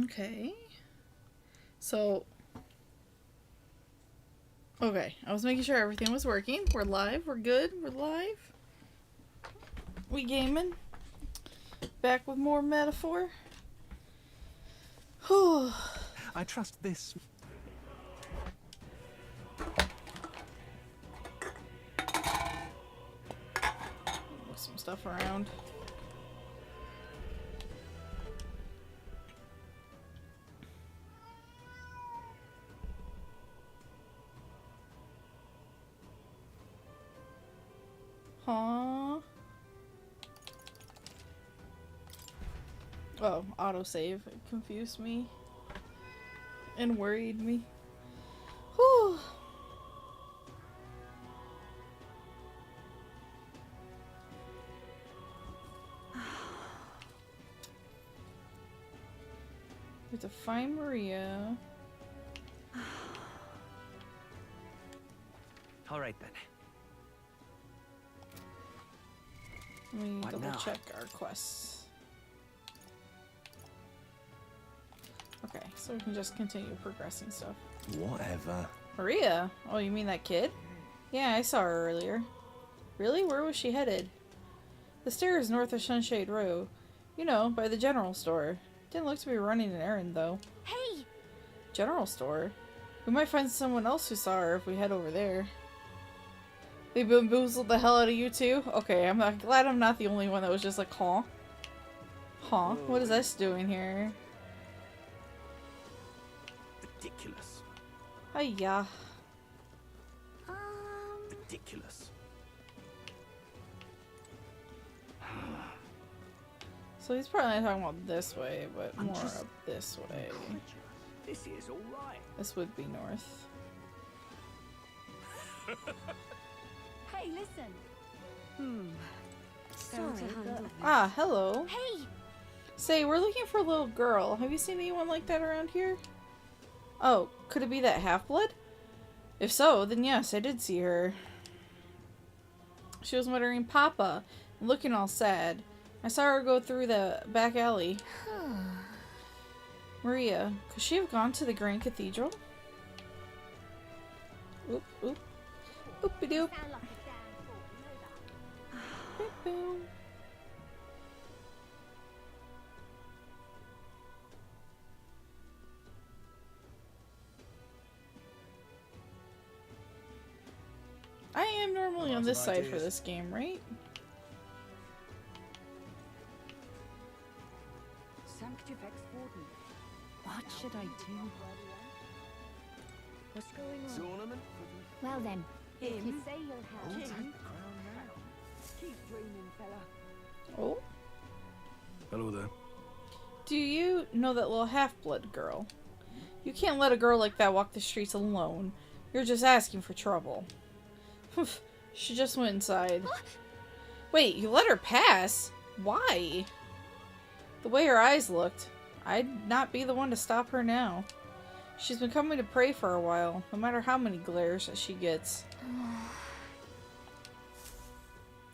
Okay. So... Okay, I was making sure everything was working. We're live. We're good. We're live. We gaming. Back with more metaphor. Whew. I trust this. Move some stuff around. Huh? Oh, autosave. It confused me. And worried me. Whew. We have to find Maria. Alright then. Let me What double now? check our quests. Okay, so we can just continue progressing stuff. Whatever. Maria? Oh, you mean that kid? Yeah, I saw her earlier. Really? Where was she headed? The stairs north of Sunshade Row. You know, by the general store. Didn't look to be running an errand, though. Hey! General store? We might find someone else who saw her if we head over there. They bamboozled the hell out of you, too? Okay, I'm glad I'm not the only one that was just like, huh? Huh? What is this doing here? Ridiculous. Hiya. Ridiculous. So he's probably not talking about this way, but I'm more just up this way. This is alright. This would be north. Hey, listen! Sorry, but... Ah, hello. Hey! Say, we're looking for a little girl. Have you seen anyone like that around here? Oh, could it be that half-blood? If so, then yes, I did see her. She was muttering Papa, and looking all sad. I saw her go through the back alley. Maria, could she have gone to the Grand Cathedral? Oop, oop. Oopie-doop. Boop, boom. I am normally on this side for this game, right? What should I do? What's going on? Tournament? Well then, if you Him? say you'll help, Keep dreaming, fella. Oh. Hello there. Do Do you know that little half-blood girl? You can't let a girl like that walk the streets alone. You're just asking for trouble. She just went inside. Wait, you let her pass? Why? The way her eyes looked, I'd not be the one to stop her now. She's been coming to pray for a while, no matter how many glares she gets.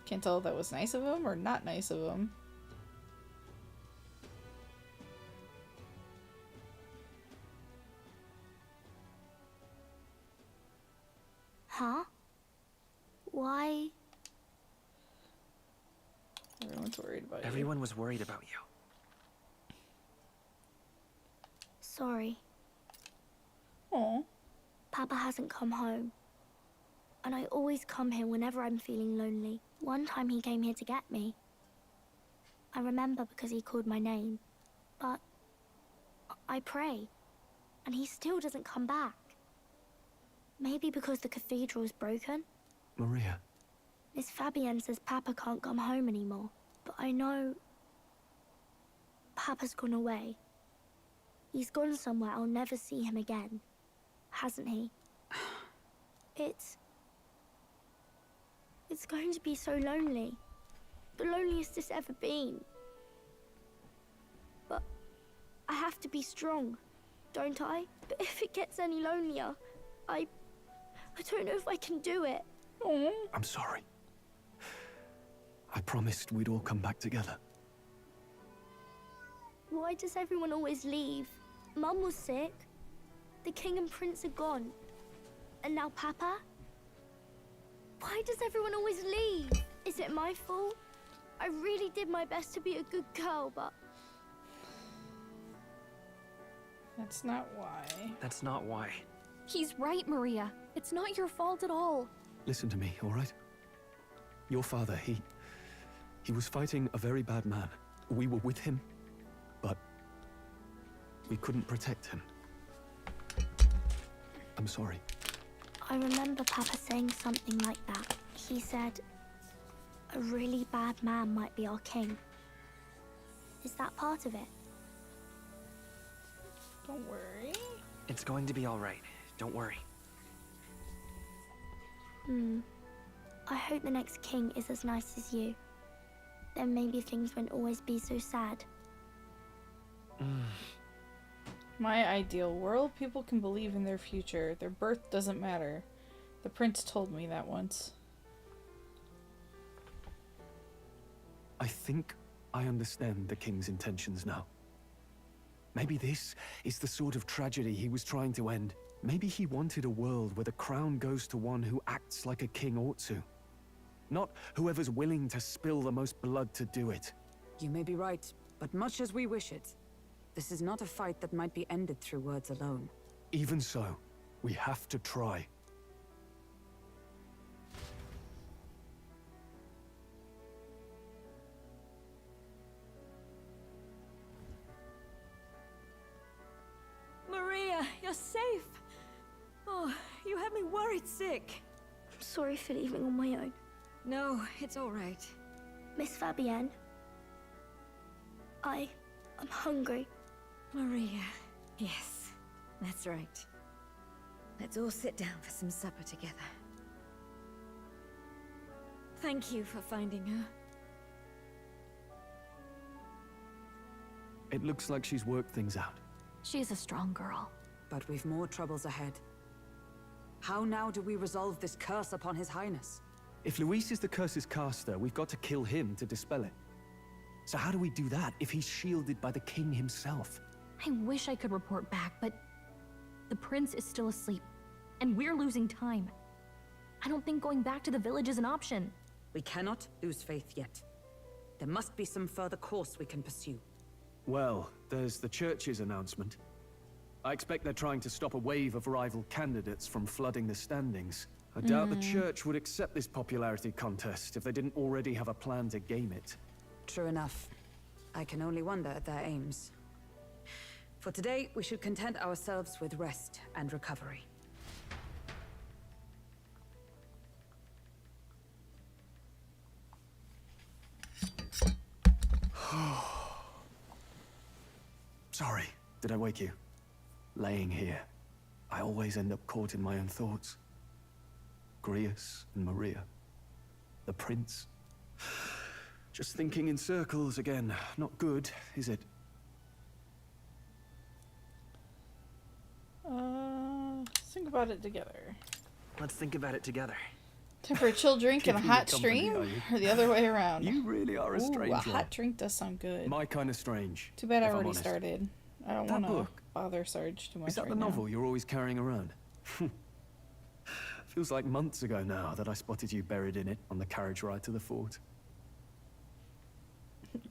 Can't tell if that was nice of him or not nice of him. huh? Why? Everyone's worried about you. Everyone was worried about you. Sorry, Aw. Papa hasn't come home. And I always come here whenever I'm feeling lonely. One time he came here to get me. I remember because he called my name. But I pray, and he still doesn't come back. Maybe because the cathedral's broken? Maria. Miss Fabienne says Papa can't come home anymore. But I know Papa's gone away. He's gone somewhere I'll never see him again. Hasn't he? It's going to be so lonely. The loneliest it's ever been. But I have to be strong, don't I? But if it gets any lonelier, I don't know if I can do it. Aw. I'm sorry. I promised we'd all come back together. Why does everyone always leave? Mum was sick. The king and prince are gone. And now Papa? Why does everyone always leave? Is it my fault? I really did my best to be a good girl, but... That's not why. That's not why. He's right, Maria. It's not your fault at all. Listen to me, all right? Your father, he was fighting a very bad man. We were with him, but we couldn't protect him. I'm sorry. I remember Papa saying something like that. He said, a really bad man might be our king. Is that part of it? Don't worry. It's going to be all right. Don't worry. I hope the next king is as nice as you. Then maybe things won't always be so sad. My ideal world, people can believe in their future. Their birth doesn't matter. The prince told me that once. I think I understand the king's intentions now. Maybe this is the sort of tragedy he was trying to end. Maybe he wanted a world where the crown goes to one who acts like a king ought to. Not whoever's willing to spill the most blood to do it. You may be right, but much as we wish it, this is not a fight that might be ended through words alone. Even so, we have to try. Maria, you're safe. Oh, you had me worried sick. I'm sorry for leaving on my own. No, it's all right. Miss Fabienne, I'm hungry. Maria, yes, that's right. Let's all sit down for some supper together. Thank you for finding her. It looks like she's worked things out. She's a strong girl. But we've more troubles ahead. How now do we resolve this curse upon His Highness? If Luis is the curse's caster, we've got to kill him to dispel it. So how do we do that if he's shielded by the king himself? I wish I could report back, but the prince is still asleep, and we're losing time. I don't think going back to the village is an option. We cannot lose faith yet. There must be some further course we can pursue. Well, there's the church's announcement. I expect they're trying to stop a wave of rival candidates from flooding the standings. I doubt the church would accept this popularity contest if they didn't already have a plan to game it. True enough. I can only wonder at their aims. For today, we should content ourselves with rest and recovery. Sorry, did I wake you? Laying here, I always end up caught in my own thoughts. Grius and Maria. The prince. Just thinking in circles again. Not good, is it? Think about it together. Let's think about it together. Time for a chill drink and a Keeping me hot company, stream? are you? Or the other way around? You really are a Ooh, strange a one. hot drink does sound good. My kind of strange. Too bad I if I'm already honest. started. I don't That want to book. bother Sarge too much Is that right the now. novel you're always carrying around? Feels like months ago now that I spotted you buried in it on the carriage ride to the fort.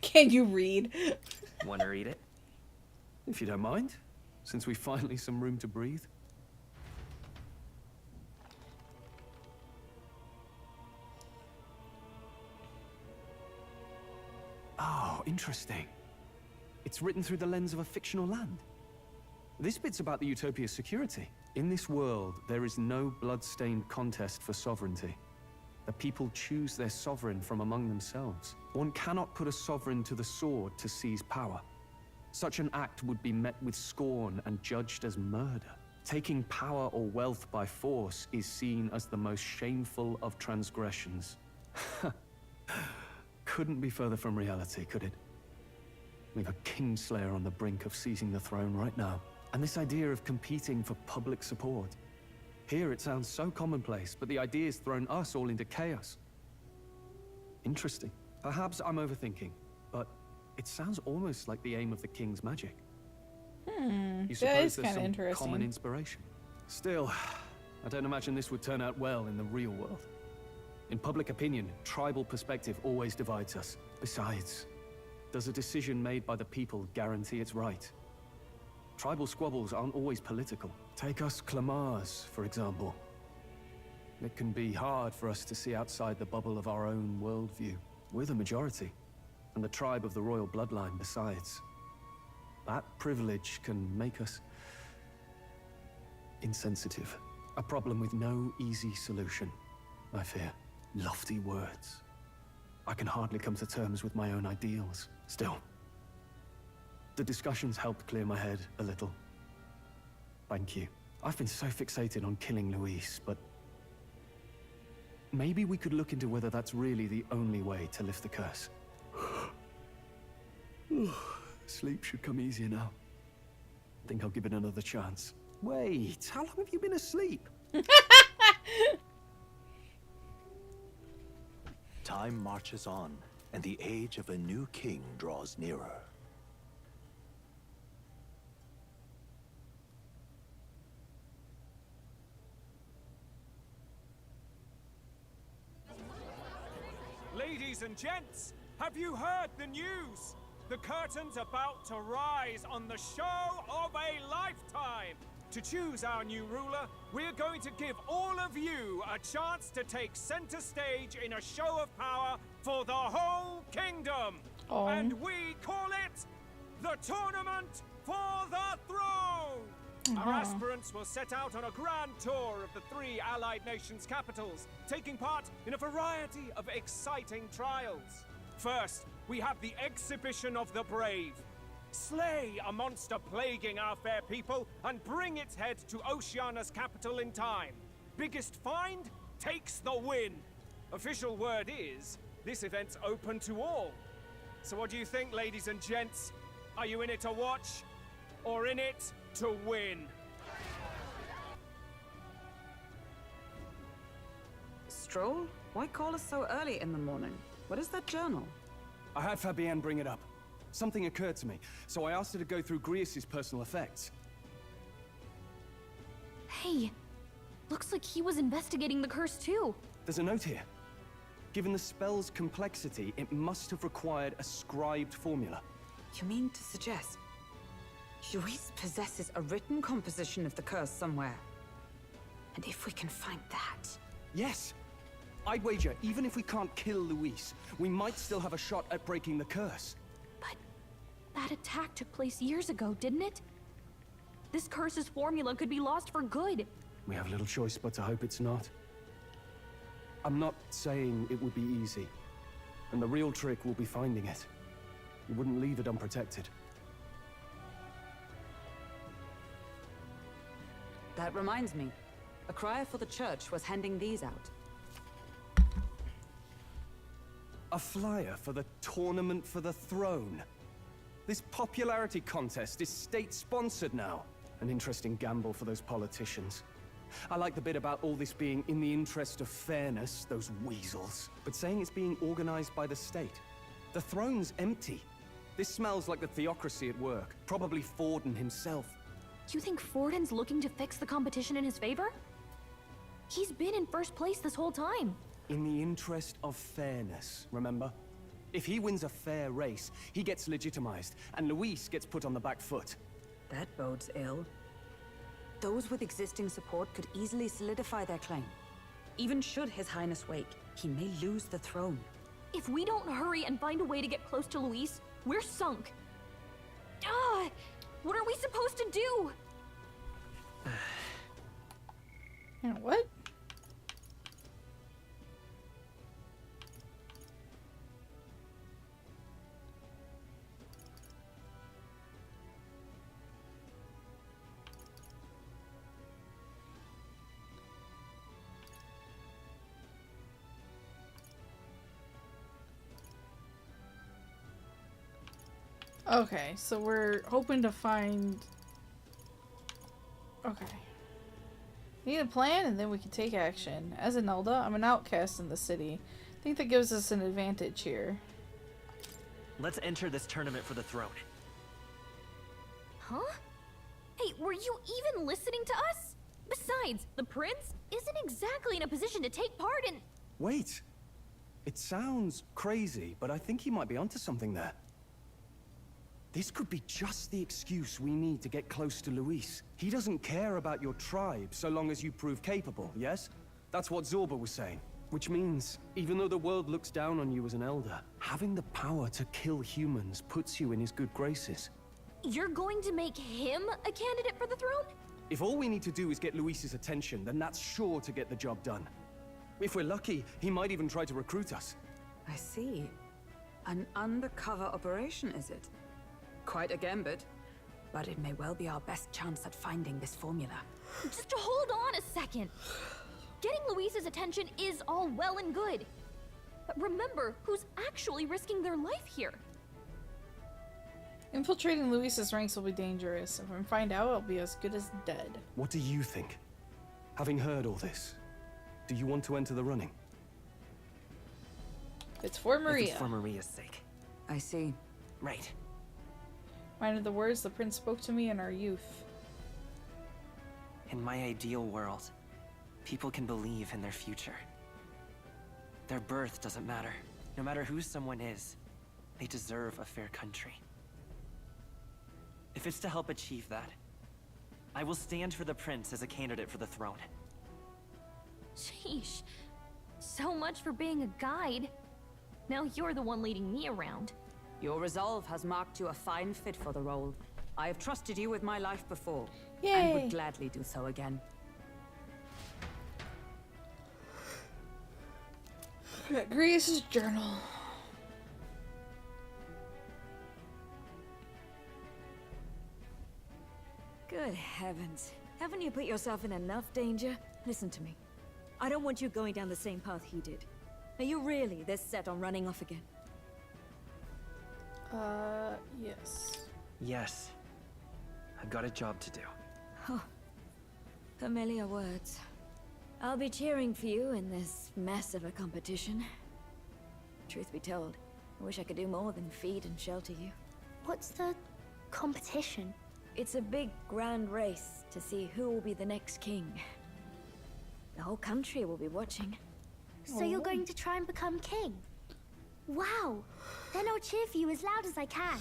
Can you read? Want to read it? If you don't mind, since we finally some room to breathe. Oh, interesting. It's written through the lens of a fictional land. This bit's about the Utopia's security. In this world, there is no blood-stained contest for sovereignty. The people choose their sovereign from among themselves. One cannot put a sovereign to the sword to seize power. Such an act would be met with scorn and judged as murder. Taking power or wealth by force is seen as the most shameful of transgressions. Couldn't be further from reality, could it? We've a kingslayer on the brink of seizing the throne right now. And this idea of competing for public support. Here it sounds so commonplace, but the idea's thrown us all into chaos. Interesting. Perhaps I'm overthinking, but it sounds almost like the aim of the king's magic. You That suppose is there's kind of some interesting. common inspiration? Still, I don't imagine this would turn out well in the real world. In public opinion, tribal perspective always divides us. Besides, does a decision made by the people guarantee it's right? Tribal squabbles aren't always political. Take us Clamars, for example. It can be hard for us to see outside the bubble of our own worldview. We're the majority, and the tribe of the royal bloodline besides. That privilege can make us insensitive. A problem with no easy solution, I fear. Lofty words. I can hardly come to terms with my own ideals. Still, the discussions helped clear my head a little. Thank you. I've been so fixated on killing Luis, but maybe we could look into whether that's really the only way to lift the curse. Sleep should come easier now. Think I'll give it another chance. Wait, how long have you been asleep? Time marches on, and the age of a new king draws nearer. Ladies and gents, have you heard the news? The curtain's about to rise on the show of a lifetime. To choose our new ruler, we're going to give all of you a chance to take center stage in a show of power for the whole kingdom. Oh. And we call it the Tournament for the Throne. Our aspirants will set out on a grand tour of the 3 allied nations' capitals, taking part in a variety of exciting trials. First, we have the Exhibition of the Brave. Slay a monster plaguing our fair people and bring its head to Oceania's capital in time. Biggest find takes the win. Official word is, this event's open to all. So what do you think, ladies and gents? Are you in it to watch, or in it to win? Stroll? Why call us so early in the morning? What is that journal? I had Fabienne bring it up. Something occurred to me, so I asked her to go through Grius' personal effects. Hey, looks like he was investigating the curse too. There's a note here. Given the spell's complexity, it must have required a scribed formula. You mean to suggest Luis possesses a written composition of the curse somewhere? And if we can find that... Yes! I'd wager, even if we can't kill Luis, we might still have a shot at breaking the curse. But that attack took place years ago, didn't it? This curse's formula could be lost for good. We have little choice but to hope it's not. I'm not saying it would be easy. And the real trick will be finding it. You wouldn't leave it unprotected. That reminds me. A crier for the church was handing these out. A flyer for the Tournament for the Throne. This popularity contest is state-sponsored now. An interesting gamble for those politicians. I like the bit about all this being in the interest of fairness, those weasels. But saying it's being organized by the state. The throne's empty. This smells like the theocracy at work. Probably Forden himself. You think Forden's looking to fix the competition in his favor? He's been in first place this whole time. In the interest of fairness, remember? If he wins a fair race, he gets legitimized, and Luis gets put on the back foot. That bodes ill. Those with existing support could easily solidify their claim. Even should His Highness wake, he may lose the throne. If we don't hurry and find a way to get close to Luis, we're sunk. Ah! What are we supposed to do? What? Okay, so we're hoping to find... Okay. We need a plan and then we can take action. As an Elda, I'm an outcast in the city. I think that gives us an advantage here. Let's enter this tournament for the throne. Huh? Hey, were you even listening to us? Besides, the prince isn't exactly in a position to take part in... Wait. It sounds crazy, but I think he might be onto something there. This could be just the excuse we need to get close to Luis. He doesn't care about your tribe so long as you prove capable, yes? That's what Zorba was saying. Which means, even though the world looks down on you as an elder, having the power to kill humans puts you in his good graces. You're going to make him a candidate for the throne? If all we need to do is get Luis's attention, then that's sure to get the job done. If we're lucky, he might even try to recruit us. I see. An undercover operation, is it? Quite a gambit. But it may well be our best chance at finding this formula. Just hold on a second. Getting Luis's attention is all well and good. But remember who's actually risking their life here. Infiltrating Luis's ranks will be dangerous. If I find out, I'll be as good as dead. What do you think? Having heard all this, do you want to enter the running? It's for Maria. If it's for Maria's sake. I see. Right. Minded the words the prince spoke to me in our youth. In my ideal world, people can believe in their future. Their birth doesn't matter. No matter who someone is, they deserve a fair country. If it's to help achieve that, I will stand for the prince as a candidate for the throne. Sheesh. So much for being a guide. Now you're the one leading me around. Your resolve has marked you a fine fit for the role. I have trusted you with my life before, and Yay. would gladly do so again. Grease's journal. Good heavens. Haven't you put yourself in enough danger? Listen to me. I don't want you going down the same path he did. Are you really this set on running off again? Yes. Yes. I've got a job to do. Oh, familiar words. I'll be cheering for you in this mess of a competition. Truth be told, I wish I could do more than feed and shelter you. What's the competition? It's a big, grand race to see who will be the next king. The whole country will be watching. So you're going to try and become king? Wow! Then I'll cheer for you as loud as I can.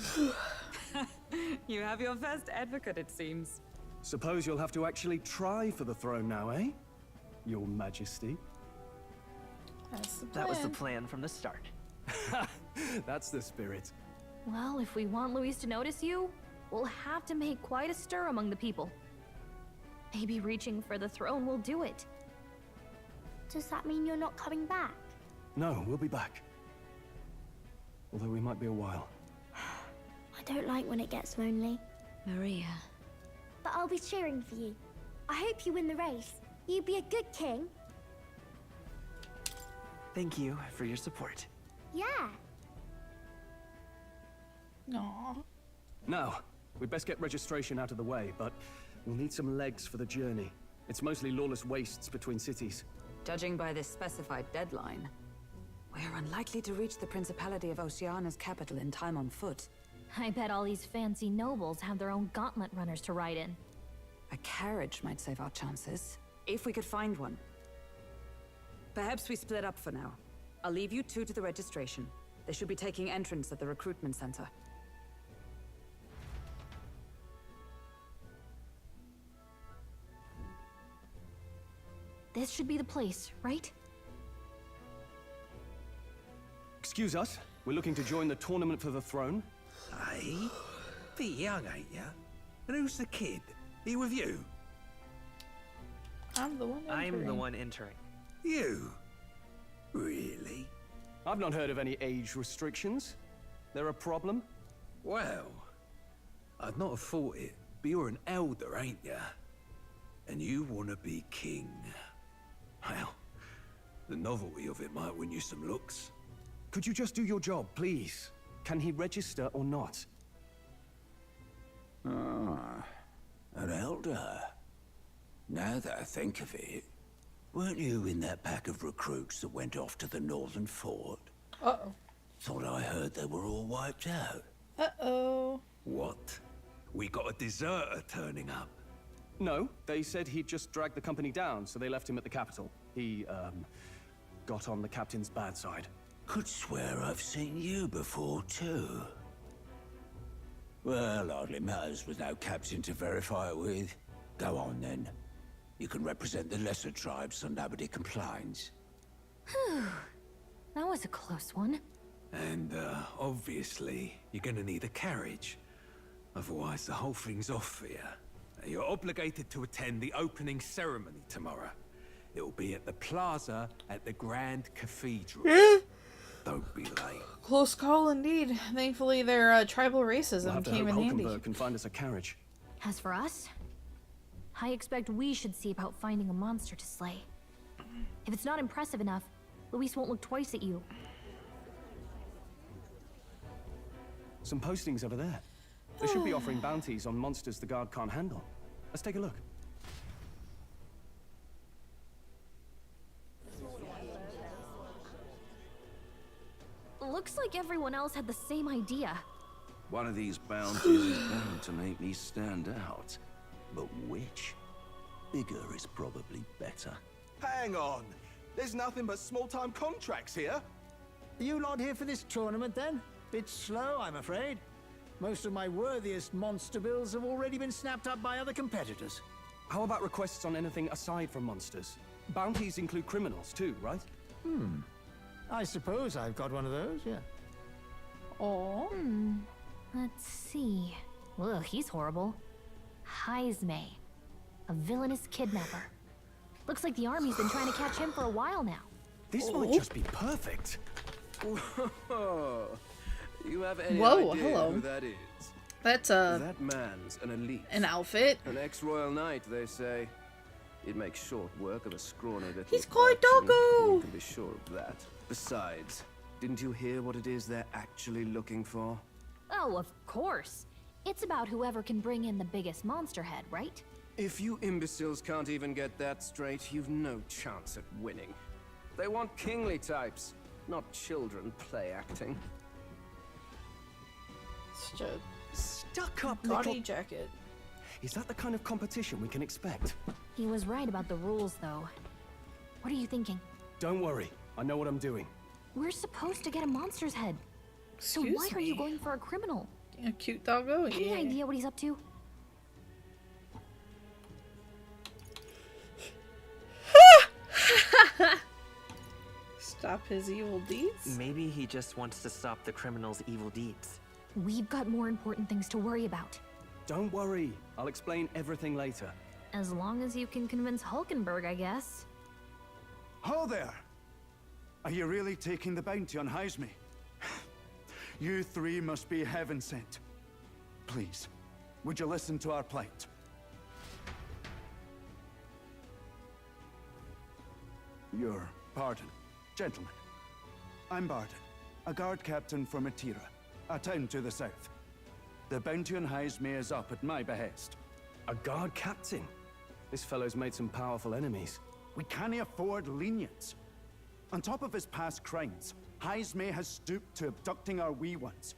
You have your first advocate, it seems. Suppose you'll have to actually try for the throne now, eh? Your Majesty. That's the plan. That was the plan from the start. That's the spirit. Well, if we want Luis to notice you, we'll have to make quite a stir among the people. Maybe reaching for the throne will do it. Does that mean you're not coming back? No, we'll be back. Although we might be a while. I don't like when it gets lonely. Maria. But I'll be cheering for you. I hope you win the race. You be a good king. Thank you for your support. Yeah. Aw. Now, we'd best get registration out of the way, but we'll need some legs for the journey. It's mostly lawless wastes between cities. Judging by this specified deadline, we're unlikely to reach the Principality of Oceana's capital in time on foot. I bet all these fancy nobles have their own gauntlet runners to ride in. A carriage might save our chances, if we could find one. Perhaps we split up for now. I'll leave you two to the registration. They should be taking entrance at the recruitment center. This should be the place, right? Excuse us, we're looking to join the tournament for the throne. Aye? Bit young, ain't ya? And who's the kid? He with you? I'm the one I'm the entering. one entering. You? Really? I've not heard of any age restrictions. There a problem? Well, I'd not have thought it, but you're an elder, ain't ya? And you want to be king. Well, the novelty of it might win you some looks. Could you just do your job, please? Can he register or not? Ah, an elder. Now that I think of it, weren't you in that pack of recruits that went off to the northern fort? Uh-oh. Thought I heard they were all wiped out. Uh-oh. What? We got a deserter turning up. No, they said he'd just dragged the company down, so they left him at the capital. He, got on the captain's bad side. Could swear I've seen you before, too. Well, hardly matters with no captain to verify it with. Go on, then. You can represent the lesser tribes so nobody complains. Whew. That was a close one. And, obviously, you're gonna need a carriage. Otherwise, the whole thing's off for you. You're obligated to attend the opening ceremony tomorrow. It'll be at the plaza at the Grand Cathedral. Don't be late. Close call indeed. Thankfully, their tribal racism came in handy. Hulkenberg can find us a carriage. As for us, I expect we should see about finding a monster to slay. If it's not impressive enough, Luis won't look twice at you. Some postings over there. They should be offering bounties on monsters the guard can't handle. Let's take a look. Looks like everyone else had the same idea. One of these bounties is bound to make me stand out. But which? Bigger is probably better. Hang on. There's nothing but small-time contracts here. Are you lot here for this tournament, then? Bit slow, I'm afraid. Most of my worthiest monster bills have already been snapped up by other competitors. How about requests on anything aside from monsters? Bounties include criminals too, right? I suppose I've got one of those, yeah. Oh. Let's see. Ugh, he's horrible. Heisme, a villainous kidnapper. Looks like the army's been trying to catch him for a while now. This might just be perfect. You have any Whoa, idea hello. who that is? That's That man's an elite. an outfit. An ex-royal knight, they say. He'd make short work of a scrawny little He's called urchin. Doggo! You can be sure of that. Besides, didn't you hear what it is they're actually looking for? Oh, of course. It's about whoever can bring in the biggest monster head, right? If you imbeciles can't even get that straight, you've no chance at winning. They want kingly types, not children play acting. Such a Stuck-up gaudy little... jacket. Is that the kind of competition we can expect? He was right about the rules, though. What are you thinking? Don't worry. I know what I'm doing. We're supposed to get a monster's head. So Excuse why are you me. going for a criminal? A cute doggo. Any Yeah. idea what he's up to? Stop his evil deeds. Maybe he just wants to stop the criminal's evil deeds. We've got more important things to worry about. Don't worry. I'll explain everything later. As long as you can convince Hulkenberg, I guess. Ho there! Are you really taking the bounty on Heisme? You three must be heaven sent. Please, would you listen to our plight? Your pardon, gentlemen. I'm Barden, a guard captain from Atira, a town to the south. The bounty on Heisme is up at my behest. A guard captain? This fellow's made some powerful enemies. We can't afford lenience. On top of his past crimes, Heisme has stooped to abducting our wee ones.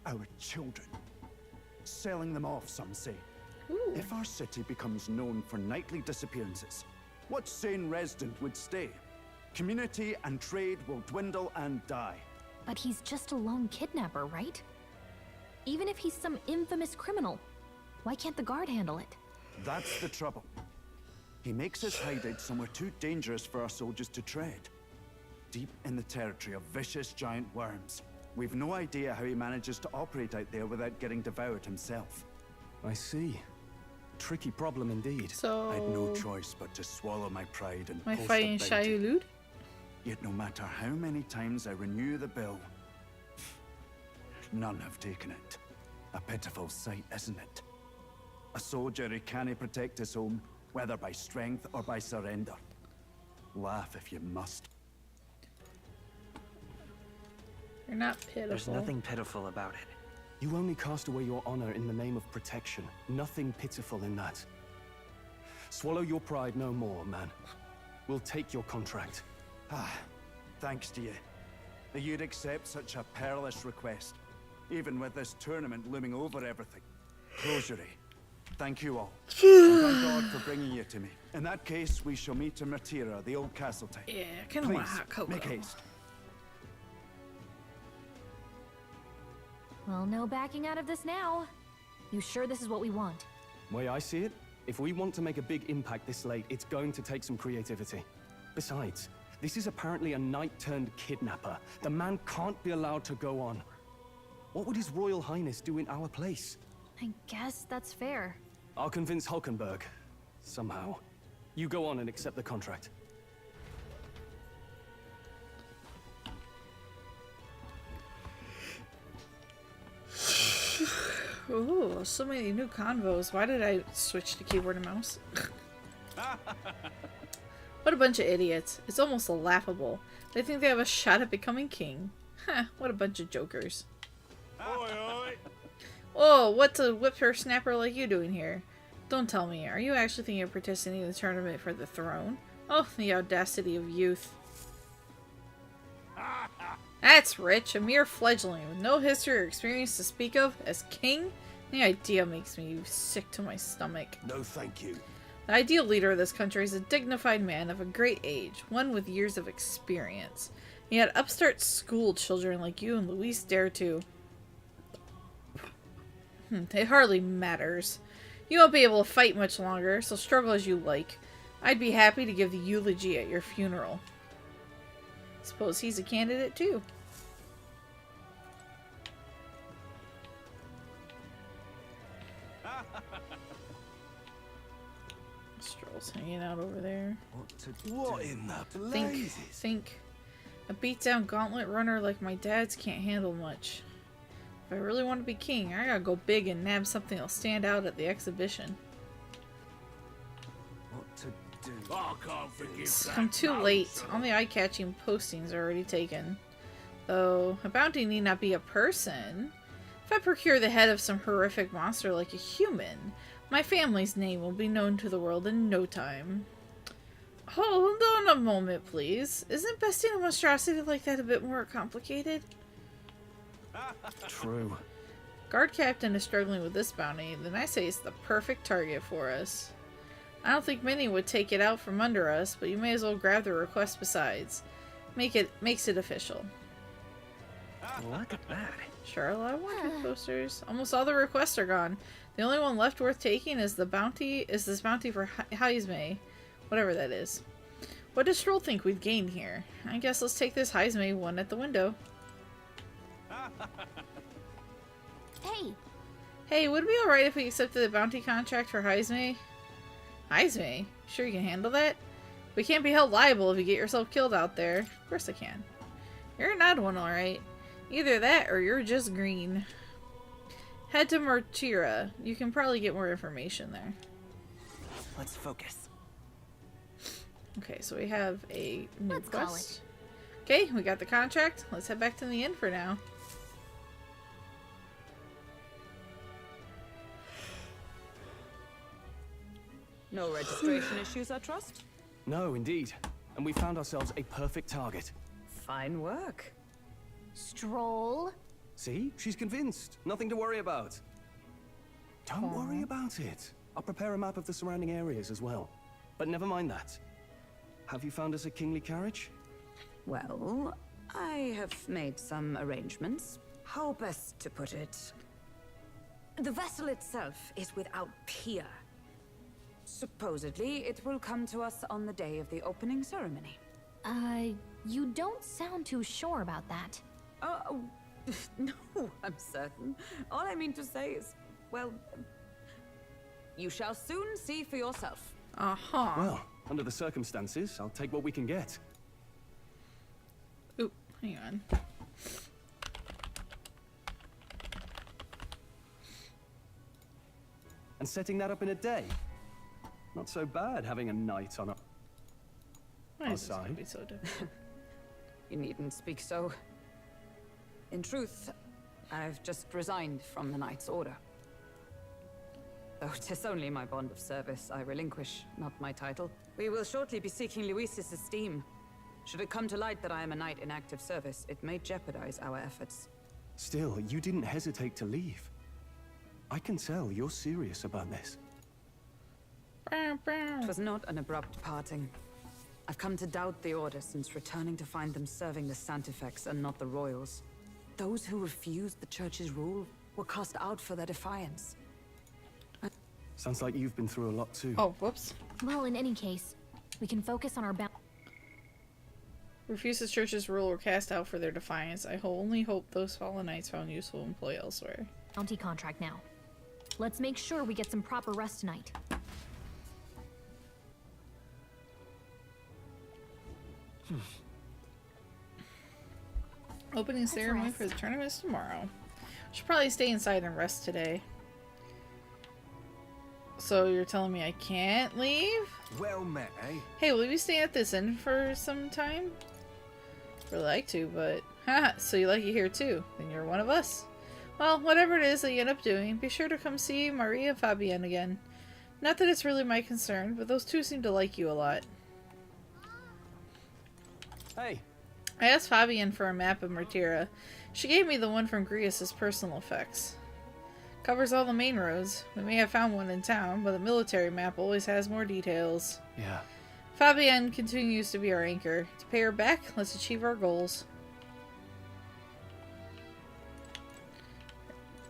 Our children. Selling them off, some say. Ooh. If our city becomes known for nightly disappearances, what sane resident would stay? Community and trade will dwindle and die. But he's just a lone kidnapper, right? Even if he's some infamous criminal, why can't the guard handle it? That's the trouble. He makes his hideout somewhere too dangerous for our soldiers to tread. Deep in the territory of vicious giant worms. We've no idea how he manages to operate out there without getting devoured himself. I see. Tricky problem indeed. So I'd no choice but to swallow my pride and am I post fighting a bounty. Shai-Hulud? Yet no matter how many times I renew the bill, none have taken it. A pitiful sight, isn't it? A soldier who can't protect his home, whether by strength or by surrender. Laugh if you must. You're not pitiful. There's nothing pitiful about it. You only cast away your honor in the name of protection. Nothing pitiful in that. Swallow your pride no more, man. We'll take your contract. Thanks to you. That you'd accept such a perilous request, even with this tournament looming over everything. closure. Thank you all. And thank God for bringing you to me. In that case, we shall meet in Ratira, the old castle type. Yeah, I kind of want hot cocoa. Make haste. Well, no backing out of this now. You sure this is what we want? Way I see it, if we want to make a big impact this late, it's going to take some creativity. Besides, this is apparently a knight-turned-kidnapper. The man can't be allowed to go on. What would His Royal Highness do in our place? I guess that's fair. I'll convince Hulkenberg. Somehow. You go on and accept the contract. Ooh, so many new convos. Why did I switch to keyboard and mouse? What a bunch of idiots. It's almost laughable. They think they have a shot at becoming king. Huh, what a bunch of jokers. Oi, oi. Oh, what's a whippersnapper like you doing here? Don't tell me, are you actually thinking of participating in the tournament for the throne? Oh, the audacity of youth. That's rich, a mere fledgling with no history or experience to speak of as king? The idea makes me sick to my stomach. No, thank you. The ideal leader of this country is a dignified man of a great age, one with years of experience. Yet upstart school children like you and Luis dare to... It hardly matters. You won't be able to fight much longer, so struggle as you like. I'd be happy to give the eulogy at your funeral. Suppose he's a candidate too. Stroll's hanging out over there. What in the Think. A beat-down gauntlet runner like my dad's can't handle much. If I really want to be king, I gotta go big and nab something that'll stand out at the exhibition. What to do? I can't forgive I'm too late. All the eye-catching postings are already taken. Though, a bounty need not be a person. If I procure the head of some horrific monster like a human, my family's name will be known to the world in no time. Hold on a moment, please. Isn't besting a monstrosity like that a bit more complicated? True. Guard captain is struggling with this bounty, then I say it's the perfect target for us. I don't think many would take it out from under us, but you may as well grab the request besides. Makes it official. Look at that. Charlotte, I want your posters. Almost all the requests are gone. The only one left worth taking is this bounty for Heisme. Whatever that is. What does Stroll think we've gained here? I guess let's take this Heisme one at the window. Hey! Hey, would it be alright if we accepted the bounty contract for Heisme? Heisme? Sure you can handle that? We can't be held liable if you get yourself killed out there. Of course I can. You're an odd one, alright. Either that or you're just green. Head to Mortira. You can probably get more information there. Let's focus. Okay, so we have a new Let's call quest. Okay, we got the contract. Let's head back to the inn for now. No registration issues, I trust? No, indeed. And we found ourselves a perfect target. Fine work. Stroll? See? She's convinced. Nothing to worry about. Don't worry about it. I'll prepare a map of the surrounding areas as well. But never mind that. Have you found us a kingly carriage? Well, I have made some arrangements. How best to put it? The vessel itself is without peer. Supposedly, it will come to us on the day of the opening ceremony. You don't sound too sure about that. No, I'm certain. All I mean to say is, well, you shall soon see for yourself. Uh-huh. Well, under the circumstances, I'll take what we can get. Oop, hang on. And setting that up in a day? Not so bad having a knight on Why our is this gonna side. be so difficult? You needn't speak so. In truth, I've just resigned from the Knight's Order. Though 'tis only my bond of service I relinquish, not my title. We will shortly be seeking Luis's esteem. Should it come to light that I am a knight in active service, it may jeopardize our efforts. Still, you didn't hesitate to leave. I can tell you're serious about this. It was not an abrupt parting. I've come to doubt the Order since returning to find them serving the Santifex and not the Royals. Those who refused the Church's rule were cast out for their defiance. Sounds like you've been through a lot too. Oh, whoops. Well, in any case, we can focus on our Refuse the Church's rule or cast out for their defiance. I only hope those fallen knights found useful employ elsewhere. bounty contract now. Let's make sure we get some proper rest tonight. Opening ceremony for the tournament is tomorrow. Should probably stay inside and rest today. So you're telling me I can't leave? Well met, eh? Hey, will you be staying at this inn for some time? Really like to, but haha, so you like it here too. Then you're one of us. Well, whatever it is that you end up doing, be sure to come see Maria and Fabienne again. Not that it's really my concern, but those two seem to like you a lot. Hey. I asked Fabienne for a map of Martira. She gave me the one from Grius' personal effects. Covers all the main roads. We may have found one in town, but the military map always has more details. Yeah. Fabienne continues to be our anchor. To pay her back, let's achieve our goals.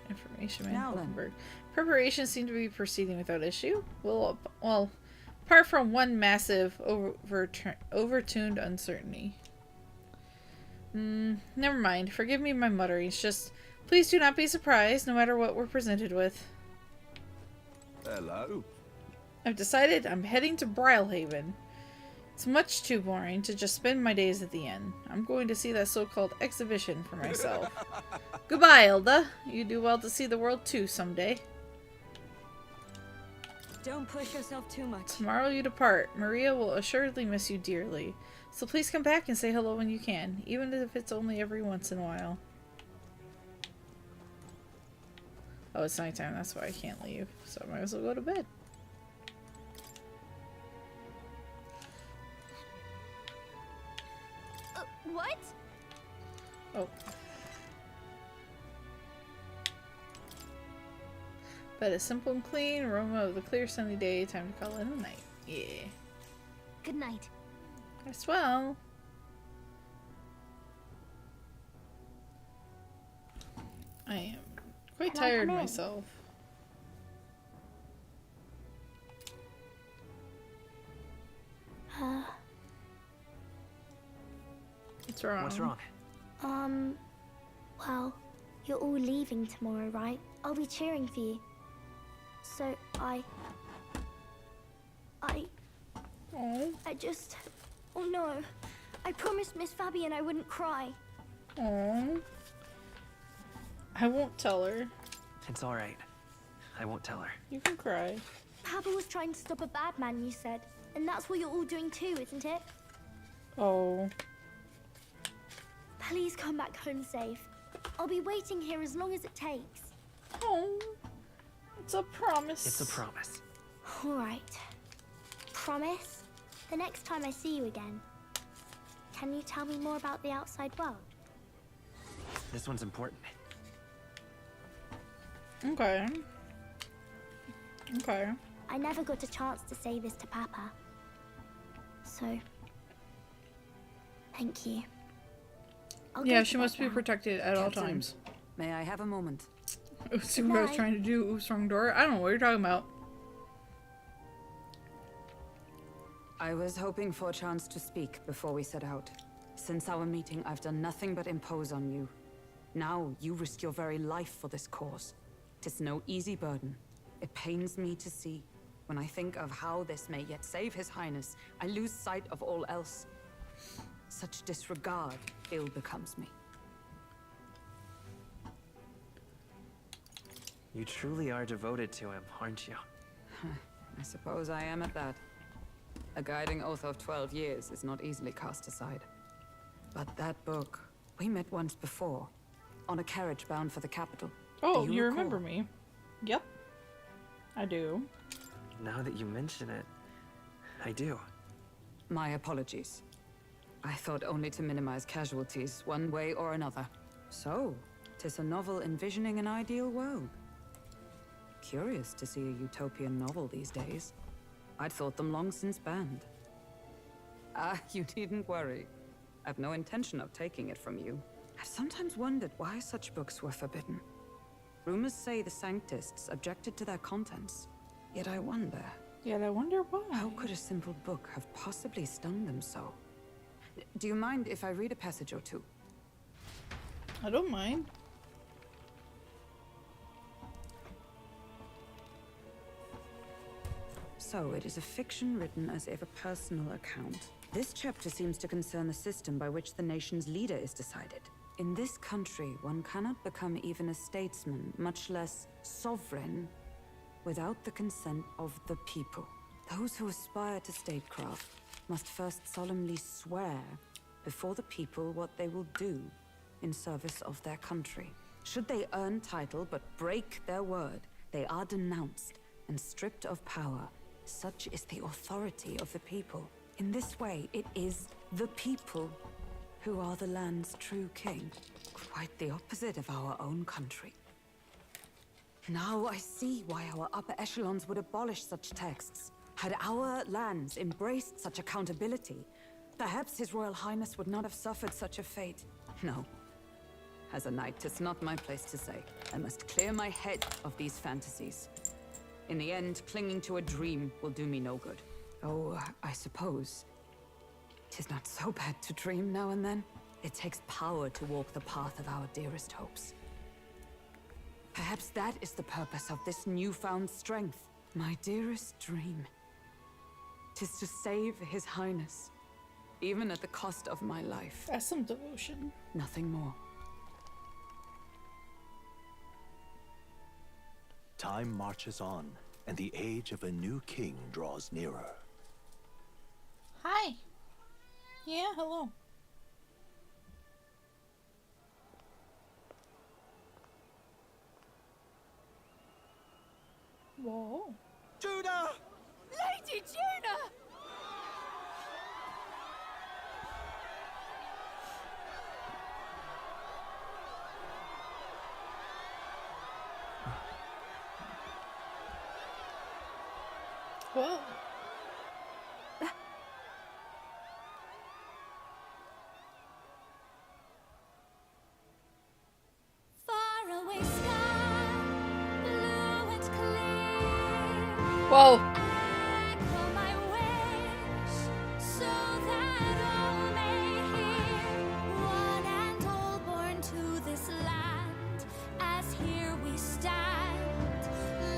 Information man, Hulkenberg. Preparations seem to be proceeding without issue. Well, apart from one massive overtuned uncertainty. Never mind. Forgive me my mutterings. Just please do not be surprised, no matter what we're presented with. Hello. I've decided I'm heading to Brilhaven. It's much too boring to just spend my days at the inn. I'm going to see that so-called exhibition for myself. Goodbye, Elda. You do well to see the world too someday. Don't push yourself too much. Tomorrow you depart. Maria will assuredly miss you dearly. So please come back and say hello when you can, even if it's only every once in a while. Oh, it's nighttime, that's why I can't leave. So I might as well go to bed. What? Oh. Bed is simple and clean, aroma of the clear sunny day, time to call in the night. Yeah. Good night. Rest well. I am quite tired myself. What's wrong? What's wrong? Well, you're all leaving tomorrow, right? I'll be cheering for you. So I just... Oh no. I promised Miss Fabienne I wouldn't cry. Oh. I won't tell her. It's alright. I won't tell her. You can cry. Papa was trying to stop a bad man, you said. And that's what you're all doing too, isn't it? Oh. Please come back home safe. I'll be waiting here as long as it takes. Oh. It's a promise. It's a promise. All right. Promise? The next time I see you again, can you tell me more about the outside world? This one's important. Okay. Okay. I never got a chance to say this to Papa. So, thank you. Yeah, she must be protected at all times. May I have a moment? See what I was trying to do? Ooh, strong door? I don't know what you're talking about. I was hoping for a chance to speak before we set out. Since our meeting, I've done nothing but impose on you. Now, you risk your very life for this cause. 'Tis no easy burden. It pains me to see. When I think of how this may yet save His Highness, I lose sight of all else. Such disregard ill becomes me. You truly are devoted to him, aren't you? I suppose I am at that. A guiding oath of 12 years is not easily cast aside. But that book, we met once before, on a carriage bound for the capital. Oh, you remember me. Yep. I do. Now that you mention it, I do. My apologies. I thought only to minimize casualties, one way or another. So, 'tis a novel envisioning an ideal world. Curious to see a utopian novel these days. I'd thought them long since banned. Ah, you needn't worry. I've no intention of taking it from you. I've sometimes wondered why such books were forbidden. Rumors say the Sanctists objected to their contents. Yet I wonder why. how could a simple book have possibly stung them so? Do you mind if I read a passage or two? I don't mind. So, it is a fiction written as if a personal account. This chapter seems to concern the system by which the nation's leader is decided. In this country, one cannot become even a statesman, much less sovereign, without the consent of the people. Those who aspire to statecraft must first solemnly swear before the people what they will do in service of their country. Should they earn title but break their word, they are denounced and stripped of power. Such is the authority of the people. In this way, it is the people who are the land's true king. Quite the opposite of our own country. Now I see why our upper echelons would abolish such texts. Had our lands embraced such accountability, perhaps His Royal Highness would not have suffered such a fate. No. As a knight, it's not my place to say. I must clear my head of these fantasies. In the end, clinging to a dream will do me no good. Oh, I suppose 'tis not so bad to dream now and then. It takes power to walk the path of our dearest hopes. Perhaps that is the purpose of this newfound strength. My dearest dream. 'Tis to save His Highness, even at the cost of my life. That's some devotion. Nothing more. Time marches on, and the age of a new king draws nearer. Hi. Yeah, hello. Whoa. Judah! Lady Judah! Whoa. Faraway sky, blue and clear. Whoa. Echo my wish, so that all may hear. One and all born to this land, as here we stand.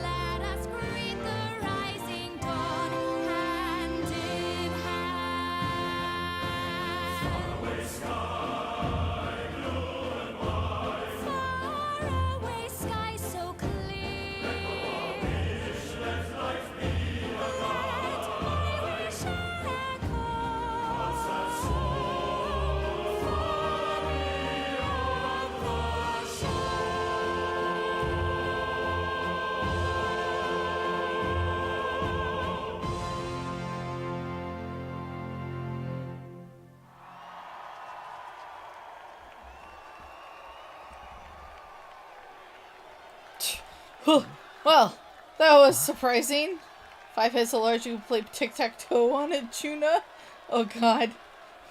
Let us greet the rising dawn, hand in hand. Faraway sky, blue and white. Faraway sky so clear. Let life be let my wish echo. What's that soul far beyond the shore? Well, that was surprising. 5 hits allowed you to play tic-tac-toe on it, Tuna. Oh god.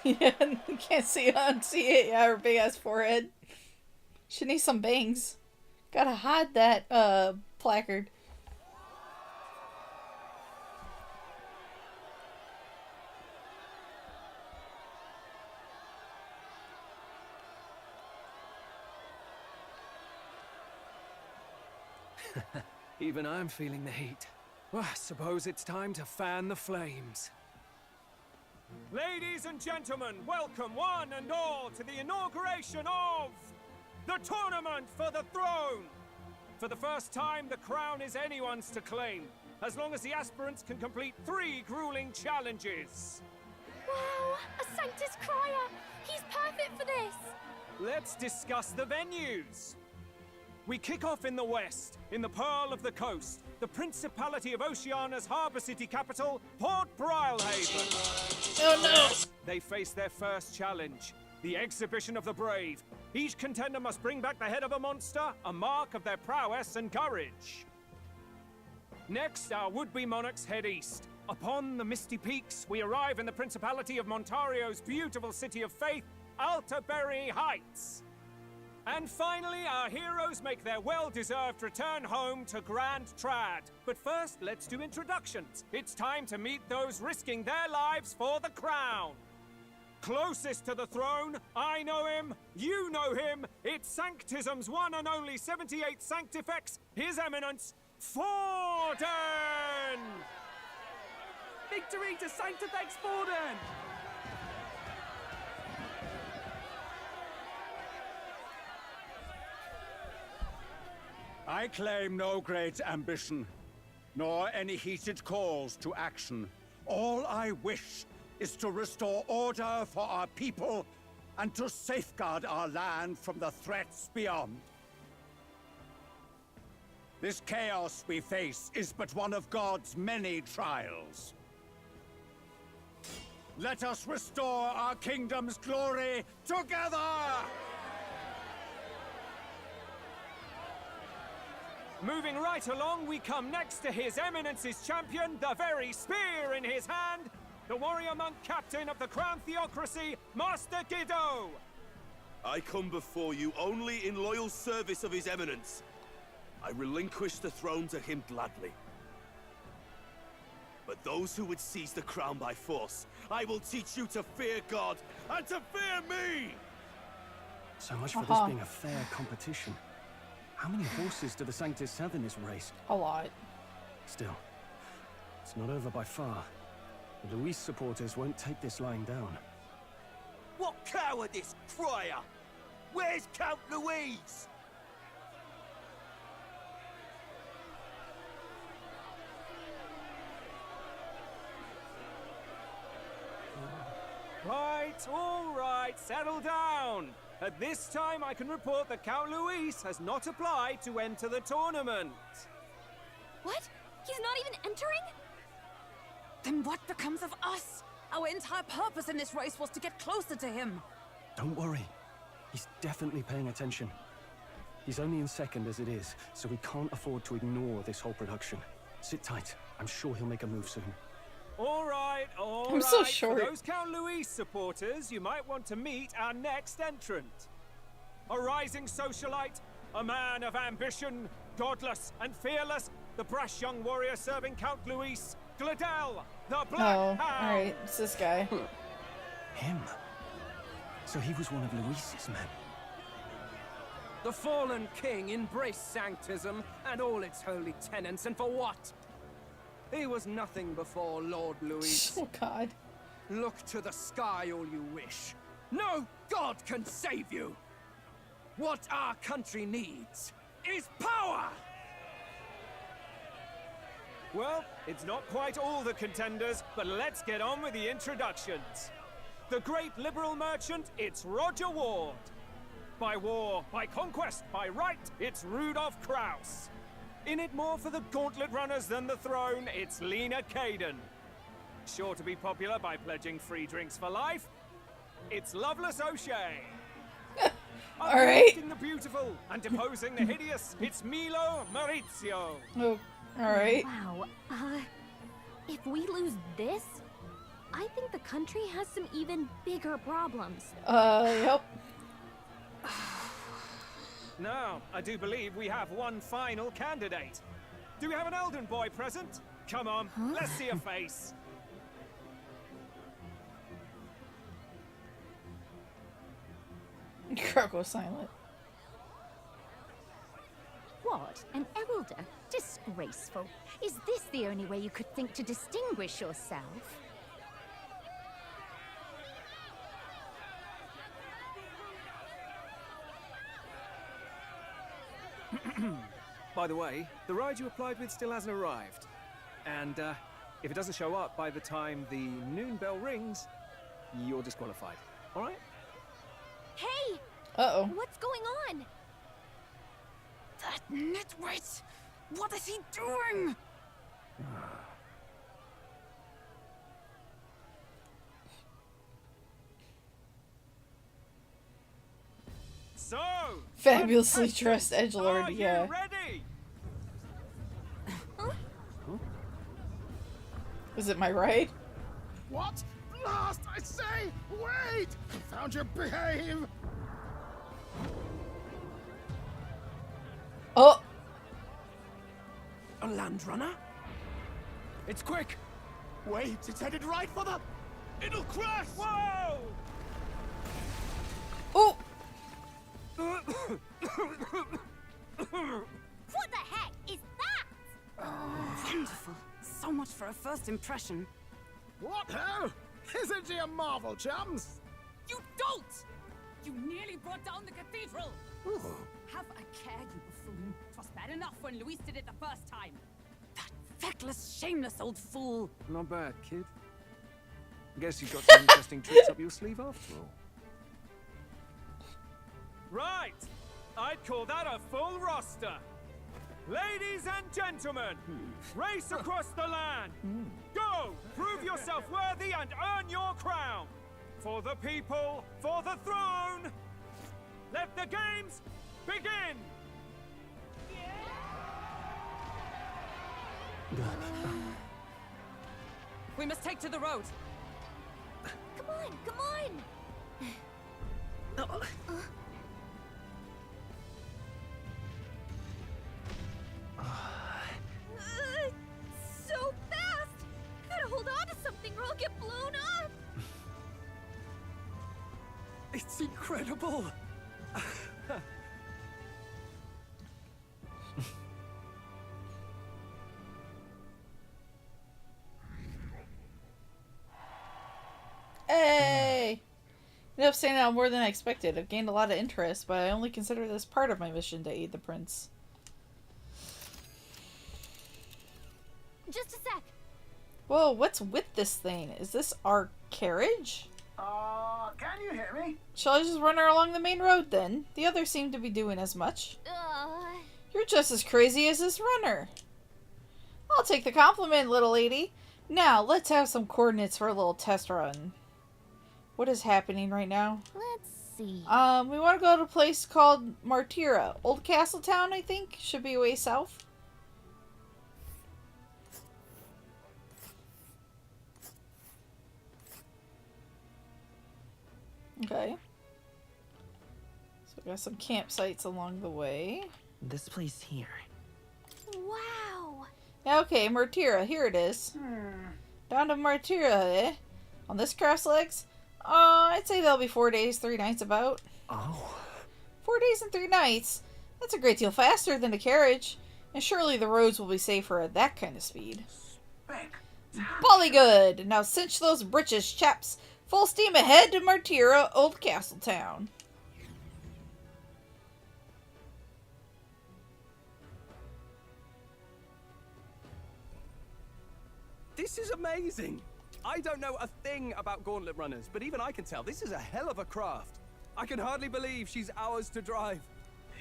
Yeah, you can't unsee it. Yeah, her big ass forehead. She needs some bangs. Gotta hide that, placard. Even I'm feeling the heat. Well, I suppose it's time to fan the flames. Ladies and gentlemen, welcome one and all to the inauguration of the Tournament for the Throne! For the first time, the crown is anyone's to claim, as long as the aspirants can complete 3 grueling challenges. Wow, a Sanctus Crier! He's perfect for this! Let's discuss the venues. We kick off in the west, in the Pearl of the Coast, the Principality of Oceania's harbour city capital, Port Brilehaven. Oh no! They face their first challenge, the Exhibition of the Brave. Each contender must bring back the head of a monster, a mark of their prowess and courage. Next, our would-be monarchs head east. Upon the misty peaks, we arrive in the Principality of Montario's beautiful city of faith, Altaberry Heights. And finally, our heroes make their well-deserved return home to Grand Trad. But first, let's do introductions. It's time to meet those risking their lives for the crown. Closest to the throne, I know him, you know him. It's Sanctism's one and only 78th Sanctifex, His Eminence, Forden! Victory to Sanctifex Forden! I claim no great ambition, nor any heated calls to action. All I wish is to restore order for our people and to safeguard our land from the threats beyond. This chaos we face is but one of God's many trials. Let us restore our kingdom's glory together! Moving right along, we come next to His Eminence's champion, the very spear in his hand, the warrior monk captain of the Crown Theocracy, Master Giddo! I come before you only in loyal service of His Eminence. I relinquish the throne to him gladly. But those who would seize the crown by force, I will teach you to fear God and to fear me! So much for this being a fair competition. How many horses do the Sanctis have in this race? A lot. Still, it's not over by far. The Luis supporters won't take this lying down. What cowardice, crier! Where's Count Louise? All right, settle down. At this time, I can report that Count Luis has not applied to enter the tournament. What? He's not even entering? Then what becomes of us? Our entire purpose in this race was to get closer to him. Don't worry. He's definitely paying attention. He's only in second as it is, so we can't afford to ignore this whole production. Sit tight. I'm sure he'll make a move soon. All right. I'm so short. For those Count Luis supporters, you might want to meet our next entrant. A rising socialite, a man of ambition, godless and fearless, the brash young warrior serving Count Luis, Gladel, the Black Hound. Alright, it's this guy. Him? So he was one of Luis's men. The fallen king embraced Sanctism and all its holy tenets, and for what? He was nothing before Lord Luis. Oh God. Look to the sky all you wish. No god can save you! What our country needs is power! Well, it's not quite all the contenders, but let's get on with the introductions. The great liberal merchant, it's Roger Ward. By war, by conquest, by right, it's Rudolph Kraus. In it more for the gauntlet runners than the throne, it's Lena Caden. Sure to be popular by pledging free drinks for life, it's Loveless O'Shea. Uplifting the beautiful and deposing the hideous, it's Milo Maurizio. Oh, alright. Wow. If we lose this, I think the country has some even bigger problems. Yep. Now, I do believe we have one final candidate. Do we have an Elden boy present? Come on, let's see a face. Crowd goes silent. What? An elder? Disgraceful. Is this the only way you could think to distinguish yourself? By the way, the ride you applied with still hasn't arrived. And if it doesn't show up by the time the noon bell rings, you're disqualified. All right? Hey! Uh-oh. What's going on? That nitwit! What is he doing? So, Fabulously dressed edgelord, are yeah. you ready? Is it my right? What? Blast, I say! Wait! Found your behave! Oh! A land runner? It's quick! Wait, it's headed right for the... It'll crash! Whoa! Oh! What the heck is that? Wonderful. So much for a first impression. What ho? Isn't she a marvel, chums? You don't! You nearly brought down the cathedral! Have a care, you buffoon. 'Twas bad enough when Luis did it the first time. Feckless, shameless old fool. Not bad, kid. Guess you've got some interesting tricks up your sleeve after all. Right! I'd call that a full roster. Ladies and gentlemen, race across the land. Go! Prove yourself worthy and earn your crown. For the people, for the throne. Let the games begin! We must take to the road. Come on, come on! So fast! Gotta hold on to something or I'll get blown up! It's incredible! Hey! Ended up staying out more than I expected. I've gained a lot of interest, but I only consider this part of my mission to aid the prince. Just a sec. Whoa, what's with this thing? Is this our carriage? Can you hear me? Shall I just run her along the main road then? The others seem to be doing as much. You're just as crazy as this runner. I'll take the compliment, little lady. Now, let's have some coordinates for a little test run. What is happening right now? Let's see. We want to go to a place called Martira. Old Castle Town, I think. Should be way south. Okay. So we got some campsites along the way. This place here. Wow! Okay, Martira, here it is. Down to Martira, eh? On this craft's legs? I'd say that'll be 4 days, 3 nights about. Oh. 4 days and 3 nights? That's a great deal faster than a carriage. And surely the roads will be safer at that kind of speed. Bully good! Now cinch those britches, chaps. Full steam ahead to Martira, Old Castle Town. This is amazing! I don't know a thing about gauntlet runners, but even I can tell this is a hell of a craft. I can hardly believe she's ours to drive.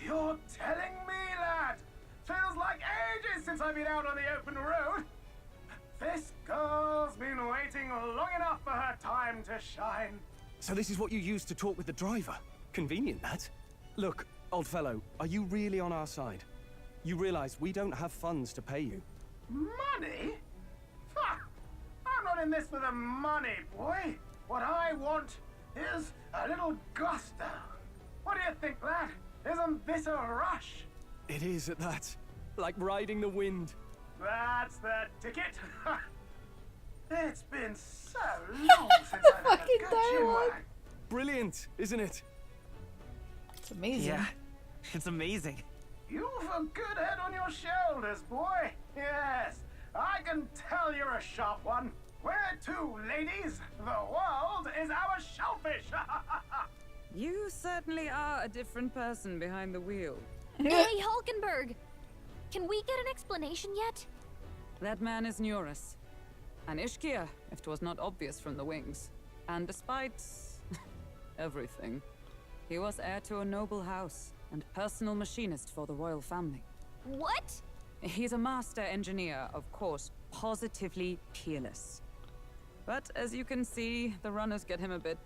You're telling me, lad? Feels like ages since I've been out on the open road. This girl's been waiting long enough for her time to shine. So this is what you use to talk with the driver? Convenient, that. Look, old fellow, are you really on our side? You realize we don't have funds to pay you. Money? Ha! I'm not in this for the money, boy. What I want is a little gusto. What do you think, lad? Isn't this a rush? It is at that. Like riding the wind. That's the ticket. It's been so long since I've had a good chinwag. Brilliant, isn't it? It's amazing. Yeah, it's amazing. You've a good head on your shoulders, boy. Yes, I can tell you're a sharp one. Where to, ladies? The world is our shellfish. You certainly are a different person behind the wheel. Hey, Hulkenberg! Can we get an explanation yet? That man is Neurus. An Ishkia, if 'twas not obvious from the wings. And despite everything, he was heir to a noble house and personal machinist for the royal family. What? He's a master engineer, of course, positively peerless. But as you can see, the runners get him a bit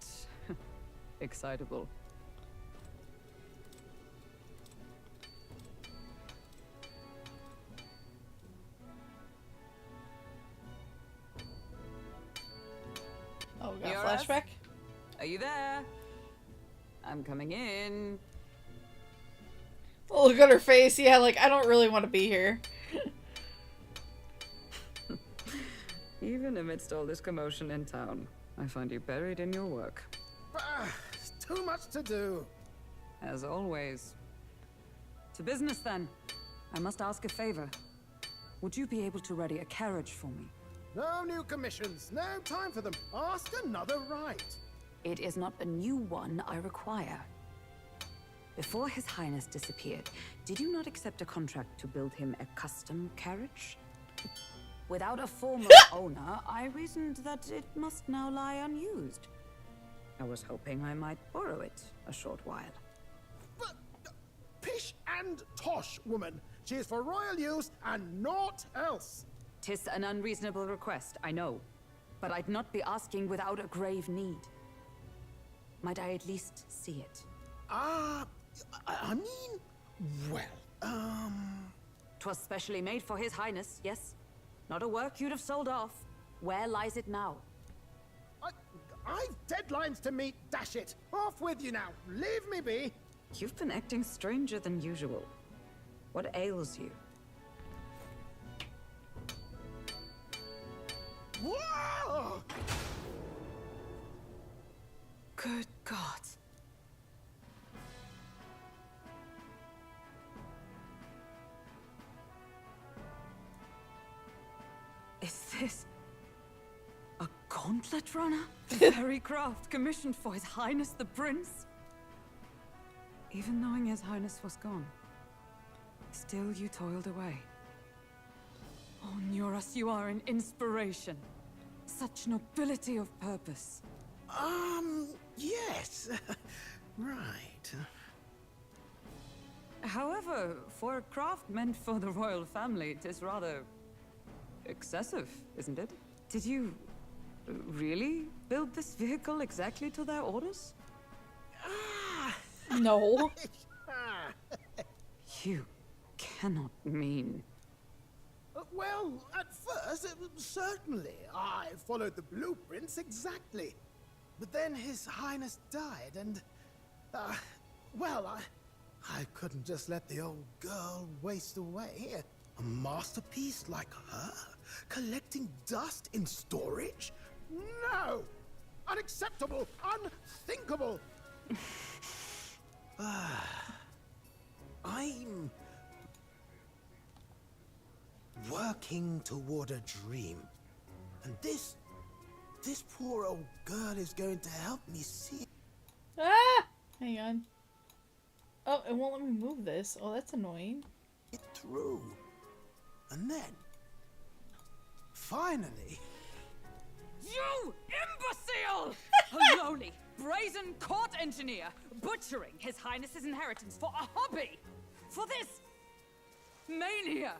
excitable. got a Yoras? flashback? Are you there? I'm coming in. Oh, look at her face. Yeah, like, I don't really want to be here. Even amidst all this commotion in town, I find you buried in your work. It's too much to do. As always. To business then. I must ask a favor. Would you be able to ready a carriage for me? No new commissions. No time for them. Ask another right. It is not a new one I require. Before His Highness disappeared, did you not accept a contract to build him a custom carriage? Without a former owner, I reasoned that it must now lie unused. I was hoping I might borrow it a short while. But, pish and tosh, woman. She is for royal use and naught else. 'Tis an unreasonable request, I know. But I'd not be asking without a grave need. Might I at least see it? I mean, well, 'Twas specially made for His Highness, yes? Not a work you'd have sold off. Where lies it now? I've deadlines to meet, dash it. Off with you now. Leave me be. You've been acting stranger than usual. What ails you? Whoa! Good God. Is this a gauntlet runner? The very craft commissioned for His Highness the Prince? Even knowing His Highness was gone, still you toiled away. Oh, Nuras, you are an inspiration. Such nobility of purpose. Yes. Right. However, for a craft meant for the royal family, it is rather excessive, isn't it? Did you really build this vehicle exactly to their orders? No. You cannot mean... Well, at first, certainly. I followed the blueprints exactly. But then His Highness died, and... well, I couldn't just let the old girl waste away. A masterpiece like her? Collecting dust in storage? No! Unacceptable! Unthinkable! I'm... working toward a dream. And this poor old girl is going to help me see. Ah! Hang on. Oh, it won't let me move this. Oh, that's annoying. It through. And then, finally... You imbecile! A lowly, brazen court engineer butchering His Highness's inheritance for a hobby! For this mania!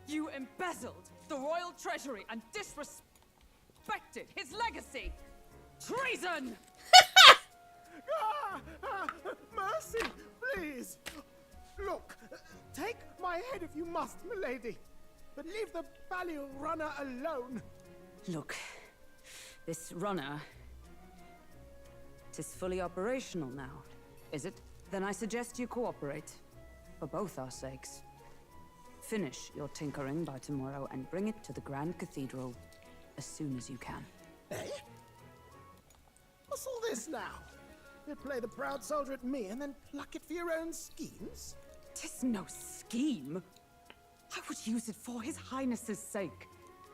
You embezzled the royal treasury and disrespected his legacy! Treason! Mercy, please! Look, take my head if you must, milady. But leave the Balliol runner alone. Look, this runner... 'tis fully operational now, is it? Then I suggest you cooperate. For both our sakes. Finish your tinkering by tomorrow and bring it to the Grand Cathedral as soon as you can. Eh? What's all this now? You play the proud soldier at me and then pluck it for your own schemes? 'Tis no scheme. I would use it for His Highness's sake.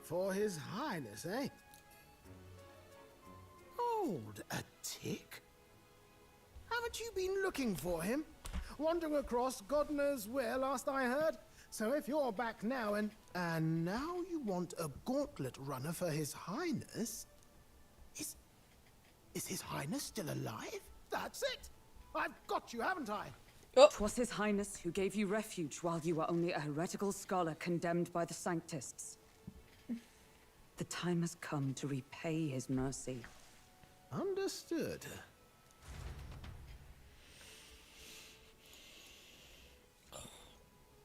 For His Highness, eh? Hold a tick. Haven't you been looking for him? Wandering across God knows where last I heard? So if you're back now and now you want a gauntlet runner for His Highness? Is His Highness still alive? That's it! I've got you, haven't I? 'Twas His Highness who gave you refuge while you were only a heretical scholar condemned by the Sanctists. The time has come to repay His mercy. Understood.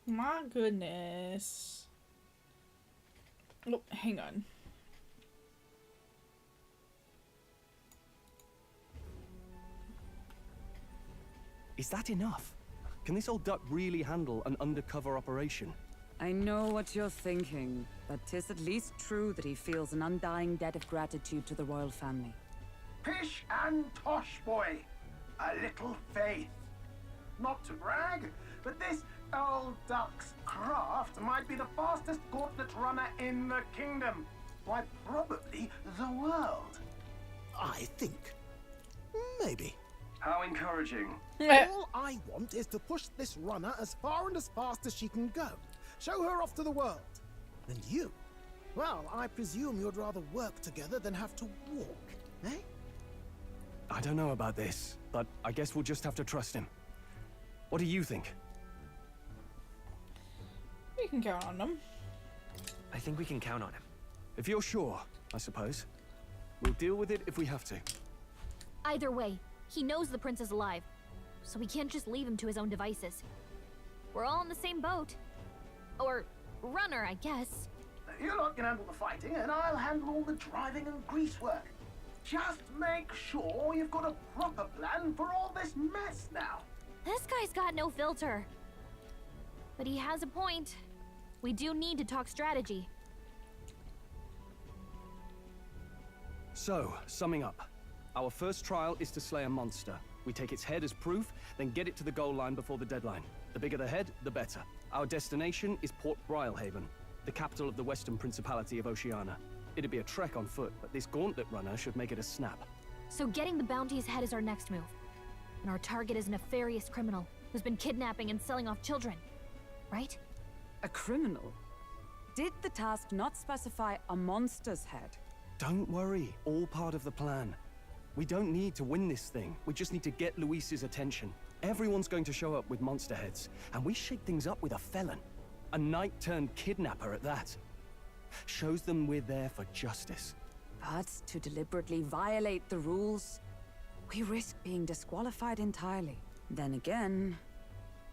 My goodness. Oh, hang on. Is that enough? Can this old duck really handle an undercover operation? I know what you're thinking, but 'tis at least true that he feels an undying debt of gratitude to the royal family. Pish and tosh, boy. A little faith. Not to brag, but this old duck's craft might be the fastest gauntlet runner in the kingdom. Why, probably the world. I think. Maybe. How encouraging. All I want is to push this runner as far and as fast as she can go. Show her off to the world. And you? Well, I presume you'd rather work together than have to walk, eh? I don't know about this, but I guess we'll just have to trust him. What do you think? We can count on him. I think we can count on him. If you're sure, I suppose. We'll deal with it if we have to. Either way, he knows the prince is alive, so we can't just leave him to his own devices. We're all in the same boat. Or runner, I guess. You lot can handle the fighting, and I'll handle all the driving and grease work. Just make sure you've got a proper plan for all this mess now. This guy's got no filter. But he has a point. We do need to talk strategy. So, summing up. Our first trial is to slay a monster. We take its head as proof, then get it to the goal line before the deadline. The bigger the head, the better. Our destination is Port Brilehaven, the capital of the Western Principality of Oceania. It'd be a trek on foot, but this gauntlet runner should make it a snap. So getting the bounty's head is our next move. And our target is a nefarious criminal who's been kidnapping and selling off children. Right? A criminal? Did the task not specify a monster's head? Don't worry, all part of the plan. We don't need to win this thing. We just need to get Luis's attention. Everyone's going to show up with monster heads, and we shake things up with a felon. A knight-turned-kidnapper at that. Shows them we're there for justice. But to deliberately violate the rules, we risk being disqualified entirely. Then again,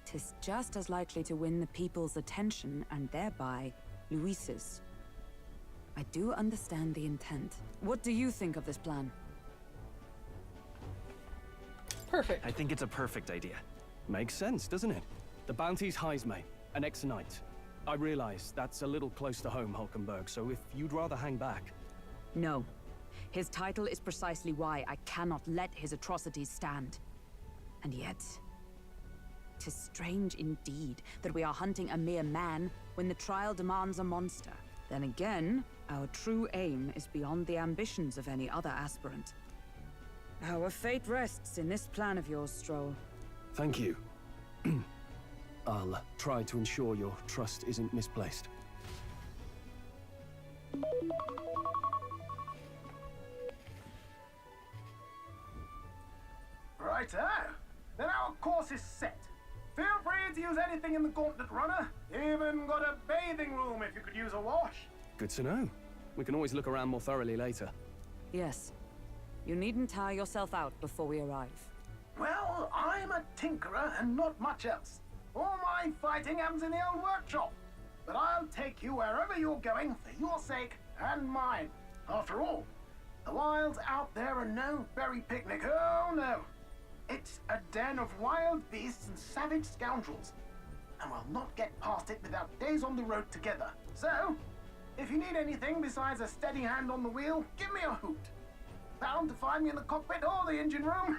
'tis just as likely to win the people's attention and thereby Luis's. I do understand the intent. What do you think of this plan? Perfect. I think it's a perfect idea. Makes sense, doesn't it? The bounty's Heisme, an ex-knight. I realize that's a little close to home, Hulkenberg, so if you'd rather hang back... No. His title is precisely why I cannot let his atrocities stand. And yet, 'tis strange indeed that we are hunting a mere man when the trial demands a monster. Then again, our true aim is beyond the ambitions of any other aspirant. Our fate rests in this plan of yours, Stroll. Thank you. I'll try to ensure your trust isn't misplaced. Righto. Then our course is set. Feel free to use anything in the gauntlet runner. Even got a bathing room if you could use a wash. Good to know. We can always look around more thoroughly later. Yes. You needn't tire yourself out before we arrive. Well, I'm a tinkerer and not much else. All my fighting happens in the old workshop. But I'll take you wherever you're going for your sake and mine. After all, the wilds out there are no berry picnic. Oh no. It's a den of wild beasts and savage scoundrels. And we'll not get past it without days on the road together. So, if you need anything besides a steady hand on the wheel, give me a hoot. Bound to find me in the cockpit or the engine room.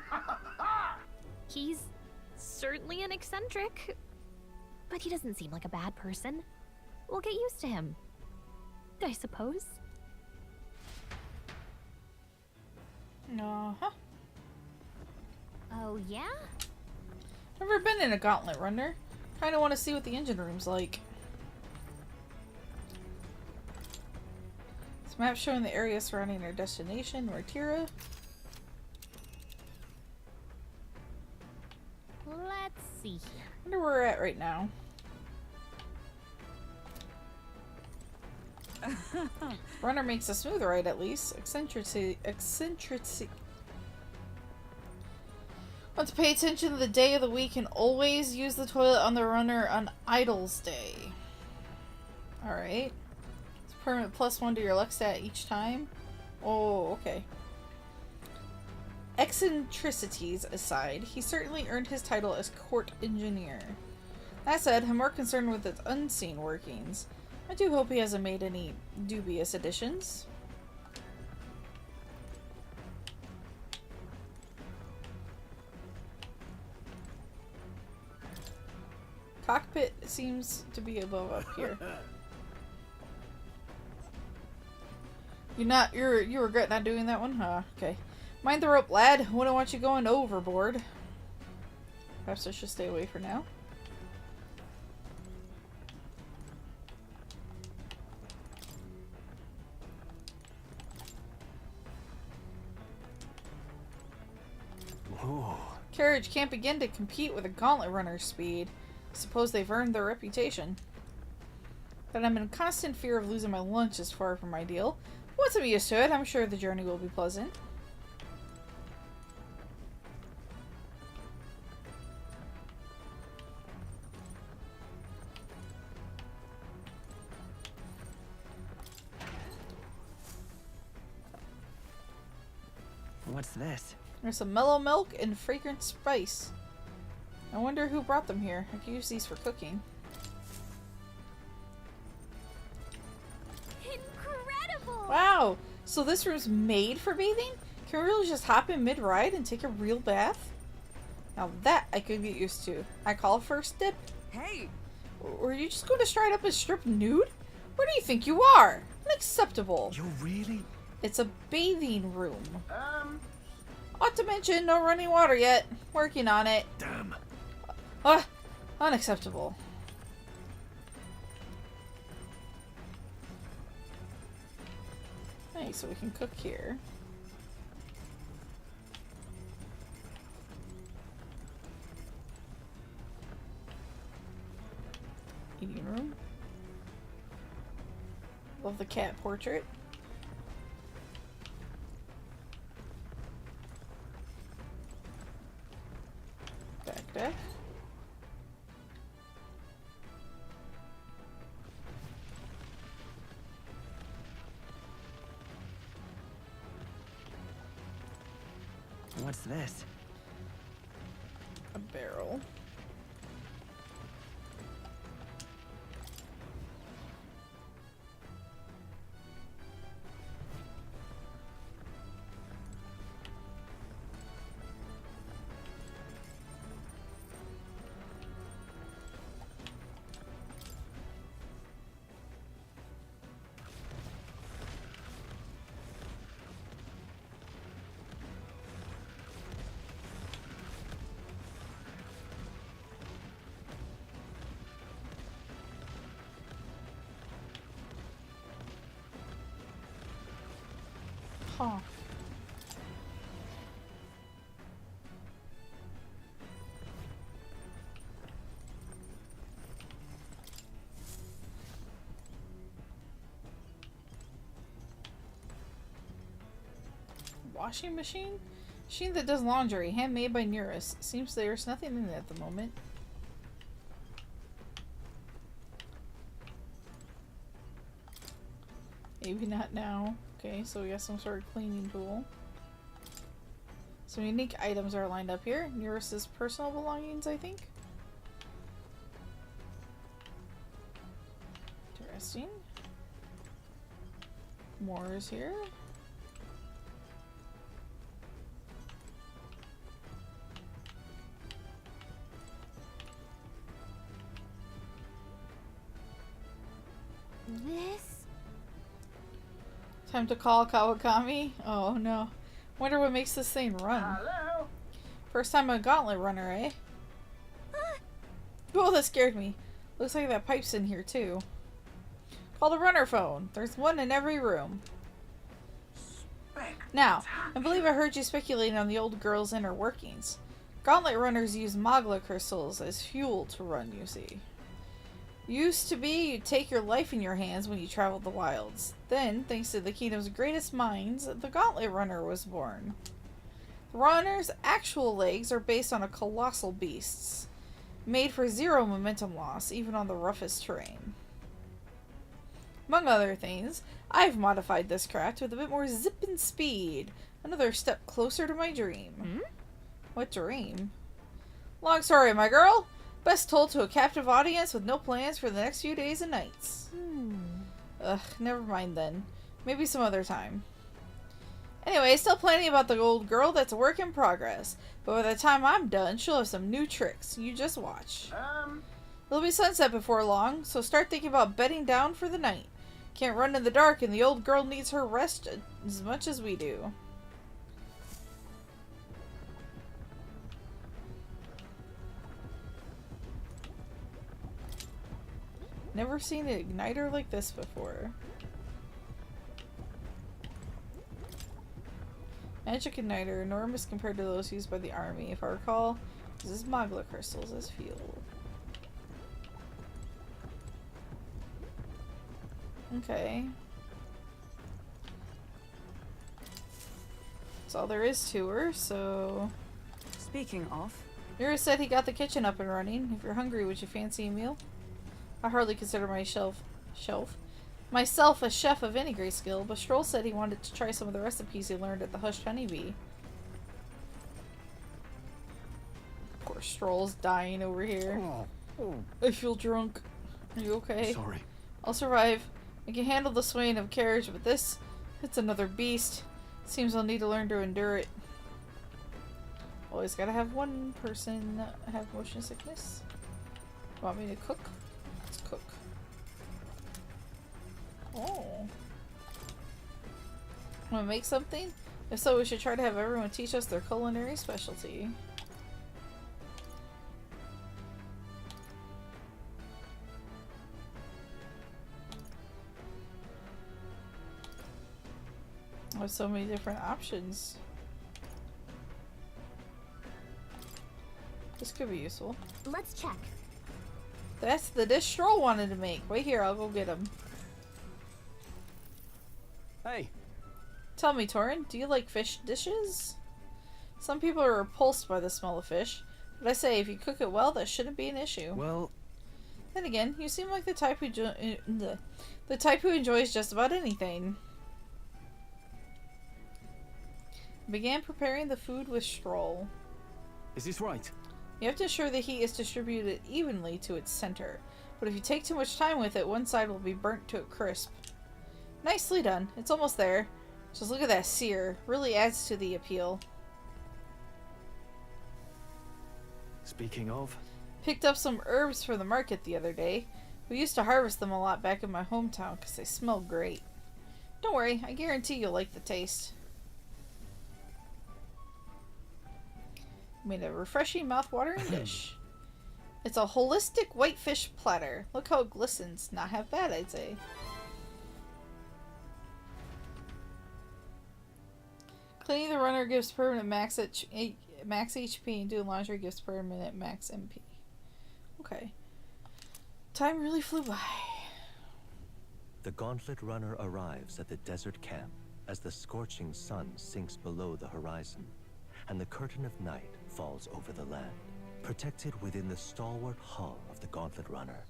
He's certainly an eccentric, but he doesn't seem like a bad person. We'll get used to him, I suppose. Uh-huh. Oh, yeah? Never been in a gauntlet runner. Kinda want to see what the engine room's like. This map showing the area surrounding our destination, Mortira. Let's see here. Wonder where we're at right now. Runner makes a smooth ride at least. Eccentricity. Want to pay attention to the day of the week and always use the toilet on the runner on Idle's Day. Alright. It's permanent +1 to your luck stat each time. Oh, okay. eccentricities aside, he certainly earned his title as court engineer. That said, I'm more concerned with its unseen workings. I do hope he hasn't made any dubious additions. Cockpit seems to be above up here. You regret not doing that one? Huh, okay. Mind the rope, lad. Wouldn't want you going overboard. Perhaps I should stay away for now. Ooh. Carriage can't begin to compete with a gauntlet runner's speed. Suppose they've earned their reputation. But I'm in constant fear of losing my lunch is far from ideal. Once I'm used to it, I'm sure the journey will be pleasant. What's this? There's some mellow milk and fragrant spice. I wonder who brought them here. I could use these for cooking. Incredible! Wow! So this room's made for bathing? Can we really just hop in mid-ride and take a real bath? Now that I could get used to. I call it first dip. Hey! Or are you just going to stride up and strip nude? Where do you think you are? Unacceptable. You're really... It's a bathing room. Not to mention, no running water yet. Working on it. Damn. Unacceptable. Nice, so we can cook here. Eating room. Love the cat portrait. Back deck. What's this? A barrel. Huh. Washing machine? Machine that does laundry, handmade by Nearest. Seems there's nothing in it at the moment. Maybe not now. Okay, so we got some sort of cleaning tool. Some unique items are lined up here. Nearest's personal belongings, I think. Interesting. More is here. This? Time to call Kawakami? Oh no. Wonder what makes this thing run. Hello? First time a gauntlet runner, eh? Oh, that scared me. Looks like that pipe's in here too. Call the runner phone. There's one in every room. Now, I believe I heard you speculating on the old girl's inner workings. Gauntlet runners use Magla crystals as fuel to run, you see. Used to be, you'd take your life in your hands when you traveled the wilds. Then, thanks to the kingdom's greatest minds, the Gauntlet Runner was born. The runner's actual legs are based on a colossal beast's, made for zero momentum loss, even on the roughest terrain. Among other things, I've modified this craft with a bit more zip and speed. Another step closer to my dream. What dream? Long story, my girl. Best told to a captive audience with no plans for the next few days and nights. Ugh, never mind then. Maybe some other time. Anyway, still planning about the old girl. That's a work in progress. But by the time I'm done, she'll have some new tricks. You just watch. It'll be sunset before long, so start thinking about bedding down for the night. Can't run in the dark, and the old girl needs her rest as much as we do. Never seen an igniter like this before. Magic igniter, enormous compared to those used by the army. If I recall, uses Mogla crystals as fuel. Okay. That's all there is to her, so... Speaking of... Mira said he got the kitchen up and running. If you're hungry, would you fancy a meal? I hardly consider myself a chef of any great skill, but Stroll said he wanted to try some of the recipes he learned at the Hushed Honeybee. Poor Stroll's dying over here. I feel drunk. Are you okay? Sorry. I'll survive. I can handle the swaying of carriage, but this, it's another beast. Seems I'll need to learn to endure it. Always gotta have one person have motion sickness. Want me to cook? Let's cook. Oh. Wanna make something? If so, we should try to have everyone teach us their culinary specialty. There's so many different options. This could be useful. Let's check. That's the dish Stroll wanted to make. Wait here, I'll go get him. Hey. Tell me, Torin, do you like fish dishes? Some people are repulsed by the smell of fish, but I say if you cook it well, that shouldn't be an issue. Well... Then again, you seem like the type who enjoys just about anything. Began preparing the food with Stroll. Is this right? You have to ensure the heat is distributed evenly to its center, but if you take too much time with it, one side will be burnt to a crisp. Nicely done. It's almost there. Just look at that sear. Really adds to the appeal. Speaking of... Picked up some herbs for the market the other day. We used to harvest them a lot back in my hometown because they smell great. Don't worry, I guarantee you'll like the taste. Made a refreshing mouth-watering dish. It's a holistic whitefish platter. Look how it glistens. Not half bad, I'd say. Cleaning the runner gives permanent max HP, and doing laundry gives permanent max MP. Okay. Time really flew by. The Gauntlet Runner arrives at the desert camp as the scorching sun sinks below the horizon, and the curtain of night falls over the land. Protected within the stalwart hull of the Gauntlet Runner,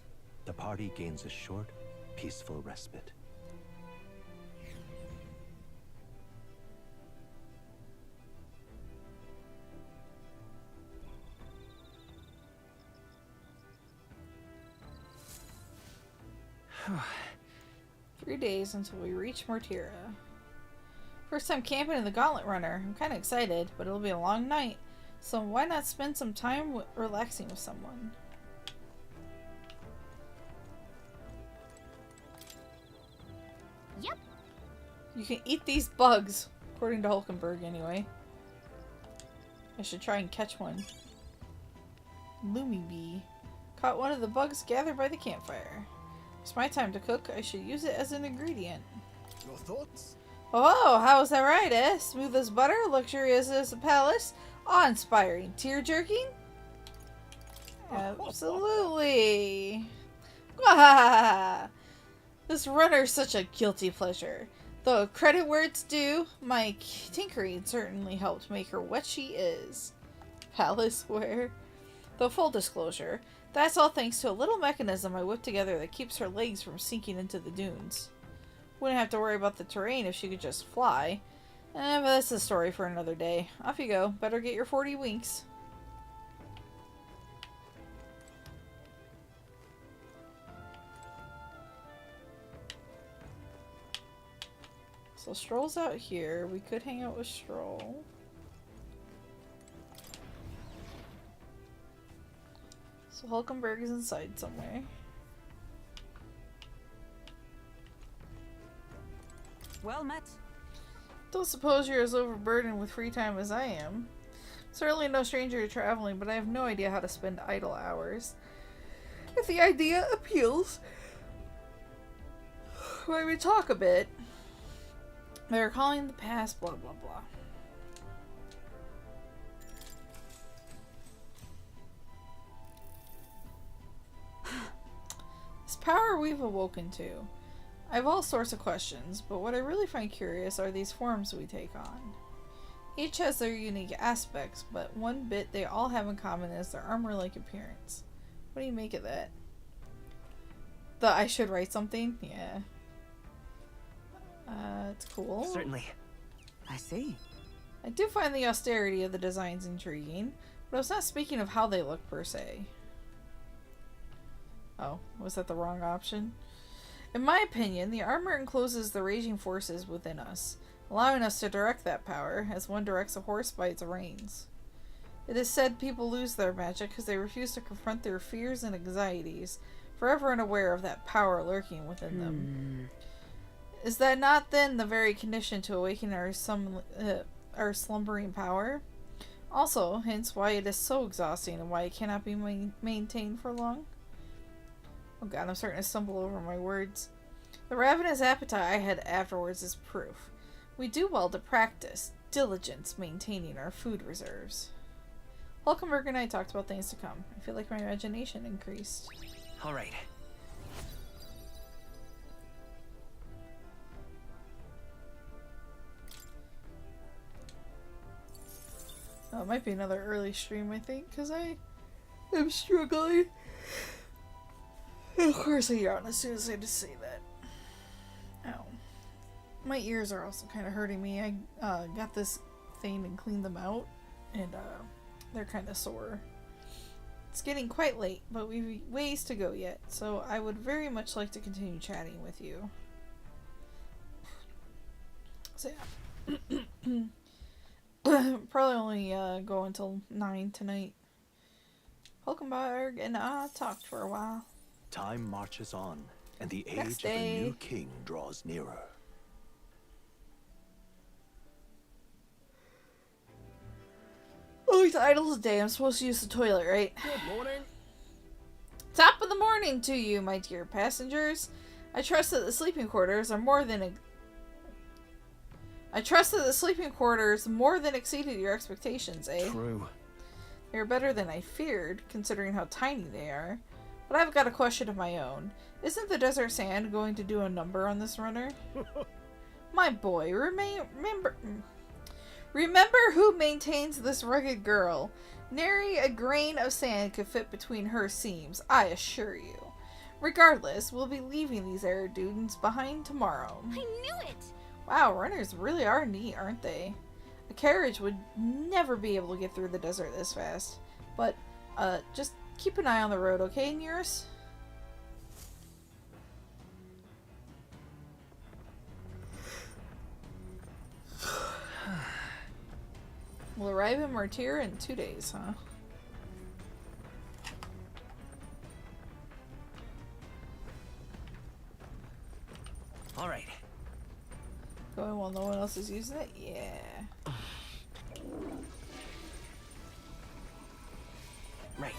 the party gains a short, peaceful respite. 3 days until we reach Mortira. First time camping in the Gauntlet Runner. I'm kind of excited, but it'll be a long night. So why not spend some time relaxing with someone? Yep. You can eat these bugs, according to Hulkenberg anyway. I should try and catch one. Loomy bee. Caught one of the bugs gathered by the campfire. It's my time to cook. I should use it as an ingredient. Your thoughts? Oh, how's that right, eh? Smooth as butter, luxurious as a palace, awe-inspiring, tear-jerking? Absolutely. This runner's such a guilty pleasure. Though credit where it's due, my tinkering certainly helped make her what she is. Palace wear. Though full disclosure, that's all thanks to a little mechanism I whipped together that keeps her legs from sinking into the dunes. Wouldn't have to worry about the terrain if she could just fly. But that's a story for another day. Off you go. Better get your 40 winks. So Stroll's out here. We could hang out with Stroll. So Hulkenberg is inside somewhere. Well met. Don't suppose you're as overburdened with free time as I am. Certainly no stranger to traveling, but I have no idea how to spend idle hours. If the idea appeals, why we talk a bit. They're calling the past blah blah blah. This power we've awoken to. I have all sorts of questions, but what I really find curious are these forms we take on. Each has their unique aspects, but one bit they all have in common is their armor-like appearance. What do you make of that? I should write something? Yeah. It's cool. Certainly. I see. I do find the austerity of the designs intriguing, but I was not speaking of how they look per se. Oh, was that the wrong option? In my opinion, the armor encloses the raging forces within us, allowing us to direct that power, as one directs a horse by its reins. It is said people lose their magic because they refuse to confront their fears and anxieties, forever unaware of that power lurking within them. Is that not then the very condition to awaken our slumbering power? Also, hence why it is so exhausting and why it cannot be maintained for long? Oh god, I'm starting to stumble over my words. The ravenous appetite I had afterwards is proof. We do well to practice diligence maintaining our food reserves. Hulkenberg and I talked about things to come. I feel like my imagination increased. All right. Oh, it might be another early stream, I think, because I am struggling. Of course I yawn as soon as I just say that. Ow. My ears are also kind of hurting me. I got this thing and cleaned them out, and they're kind of sore. It's getting quite late, but we've ways to go yet, so I would very much like to continue chatting with you. So yeah. Probably only go until 9 tonight. Hulkenberg and I talked for a while. Time marches on, and the Next age of day. the new king draws nearer. Oh, it's idle as a day. I'm supposed to use the toilet, right? Good morning. Top of the morning to you, my dear passengers. I trust that the sleeping quarters are more than exceeded your expectations, eh? True. They're better than I feared, considering how tiny they are. But I've got a question of my own. Isn't the desert sand going to do a number on this runner? My boy, remember who maintains this rugged girl. Nary a grain of sand could fit between her seams, I assure you. Regardless, we'll be leaving these arid dunes behind tomorrow. I knew it! Wow, runners really are neat, aren't they? A carriage would never be able to get through the desert this fast. But, just keep an eye on the road, okay, Nearest? We'll arrive in Martyr in 2 days, huh? All right. Going while no one else is using it? Yeah. Right.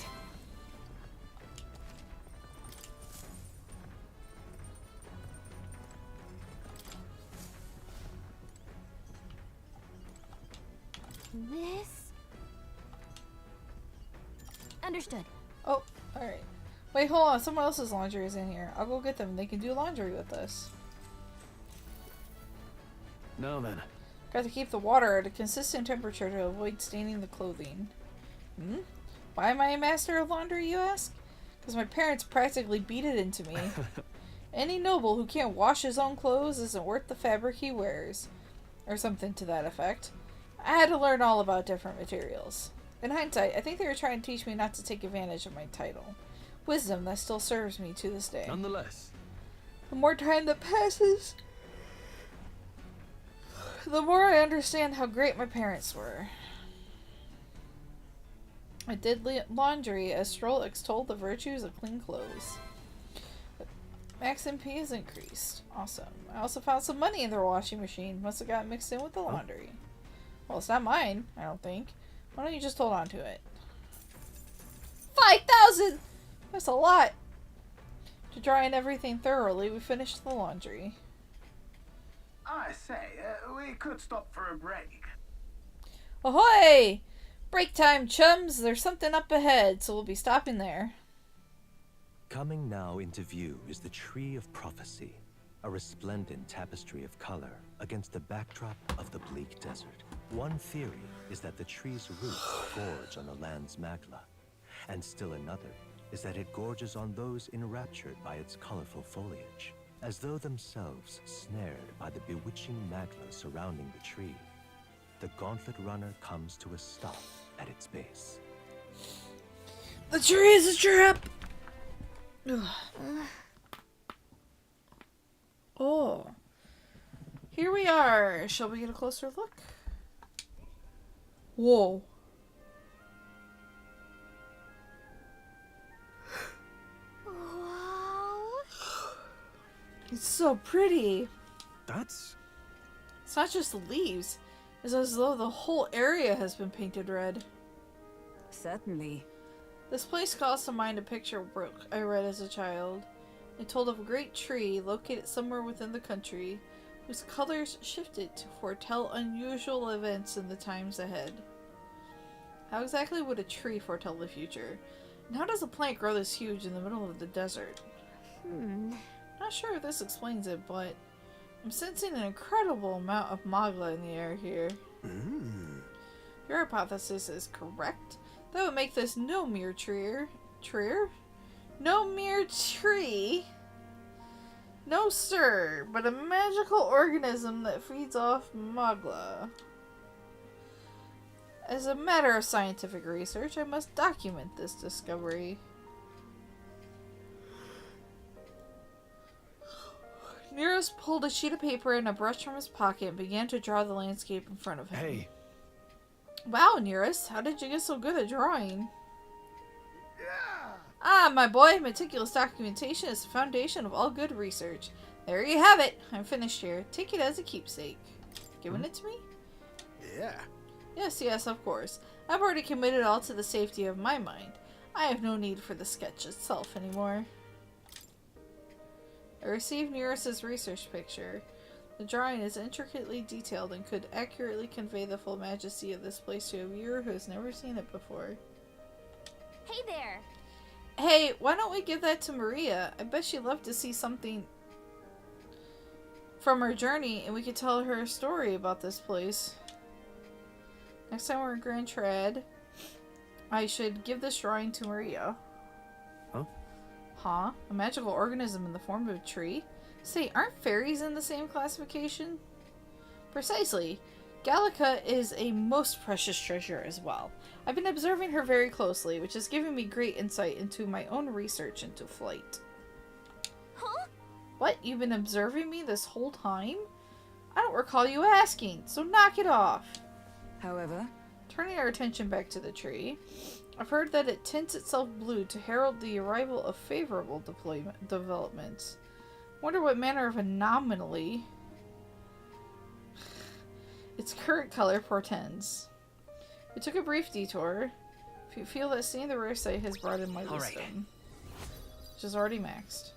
This? Understood. Oh, alright. Wait, hold on. Someone else's laundry is in here. I'll go get them. They can do laundry with us. Now then. Got to keep the water at a consistent temperature to avoid staining the clothing. Hmm? Why am I a master of laundry, you ask? Because my parents practically beat it into me. Any noble who can't wash his own clothes isn't worth the fabric he wears. Or something to that effect. I had to learn all about different materials. In hindsight, I think they were trying to teach me not to take advantage of my title. Wisdom that still serves me to this day. Nonetheless. The more time that passes, the more I understand how great my parents were. I did laundry as Strolix told the virtues of clean clothes. Max MP is increased. Awesome. I also found some money in their washing machine. Must have got mixed in with the laundry. Well, it's not mine, I don't think. Why don't you just hold on to it? 5,000! That's a lot! To dry in everything thoroughly, we finished the laundry. I say, we could stop for a break. Ahoy! Break time, chums! There's something up ahead, so we'll be stopping there. Coming now into view is the Tree of Prophecy, a resplendent tapestry of color against the backdrop of the bleak desert. One theory is that the tree's roots gorge on the land's magla, and still another is that it gorges on those enraptured by its colorful foliage, as though themselves snared by the bewitching magla surrounding the tree. The Gauntlet Runner comes to a stop at its base. The tree is a trap! Oh. Here we are. Shall we get a closer look? Whoa. Wow. It's so pretty. That's... It's not just the leaves. It's as though the whole area has been painted red. Certainly. This place calls to mind a picture book I read as a child. It told of a great tree located somewhere within the country, whose colors shifted to foretell unusual events in the times ahead. How exactly would a tree foretell the future? And how does a plant grow this huge in the middle of the desert? Not sure if this explains it, but I'm sensing an incredible amount of magla in the air here. Your hypothesis is correct. That would make this no mere tree. No mere tree. No, sir, but a magical organism that feeds off magla. As a matter of scientific research, I must document this discovery. Nearest pulled a sheet of paper and a brush from his pocket and began to draw the landscape in front of him. Hey. Wow, Nearest, how did you get so good at drawing? Ah, my boy, meticulous documentation is the foundation of all good research. There you have it. I'm finished here. Take it as a keepsake. Giving it to me? Yeah. Yes, of course. I've already committed all to the safety of my mind. I have no need for the sketch itself anymore. I received Nearest's research picture. The drawing is intricately detailed and could accurately convey the full majesty of this place to a viewer who has never seen it before. Hey there! Hey, why don't we give that to Maria? I bet she'd love to see something from her journey, and we could tell her a story about this place. Next time we're in Grand Trad, I should give this drawing to Maria. Huh? A magical organism in the form of a tree? Say, aren't fairies in the same classification? Precisely. Gallica is a most precious treasure as well. I've been observing her very closely, which is giving me great insight into my own research into flight. Huh? What? You've been observing me this whole time? I don't recall you asking, so knock it off. However, turning our attention back to the tree, I've heard that it tints itself blue to herald the arrival of favorable developments. Wonder what manner of anomaly its current color portends. We took a brief detour. If you feel that seeing the rare sight has brought in my wisdom, which is already maxed.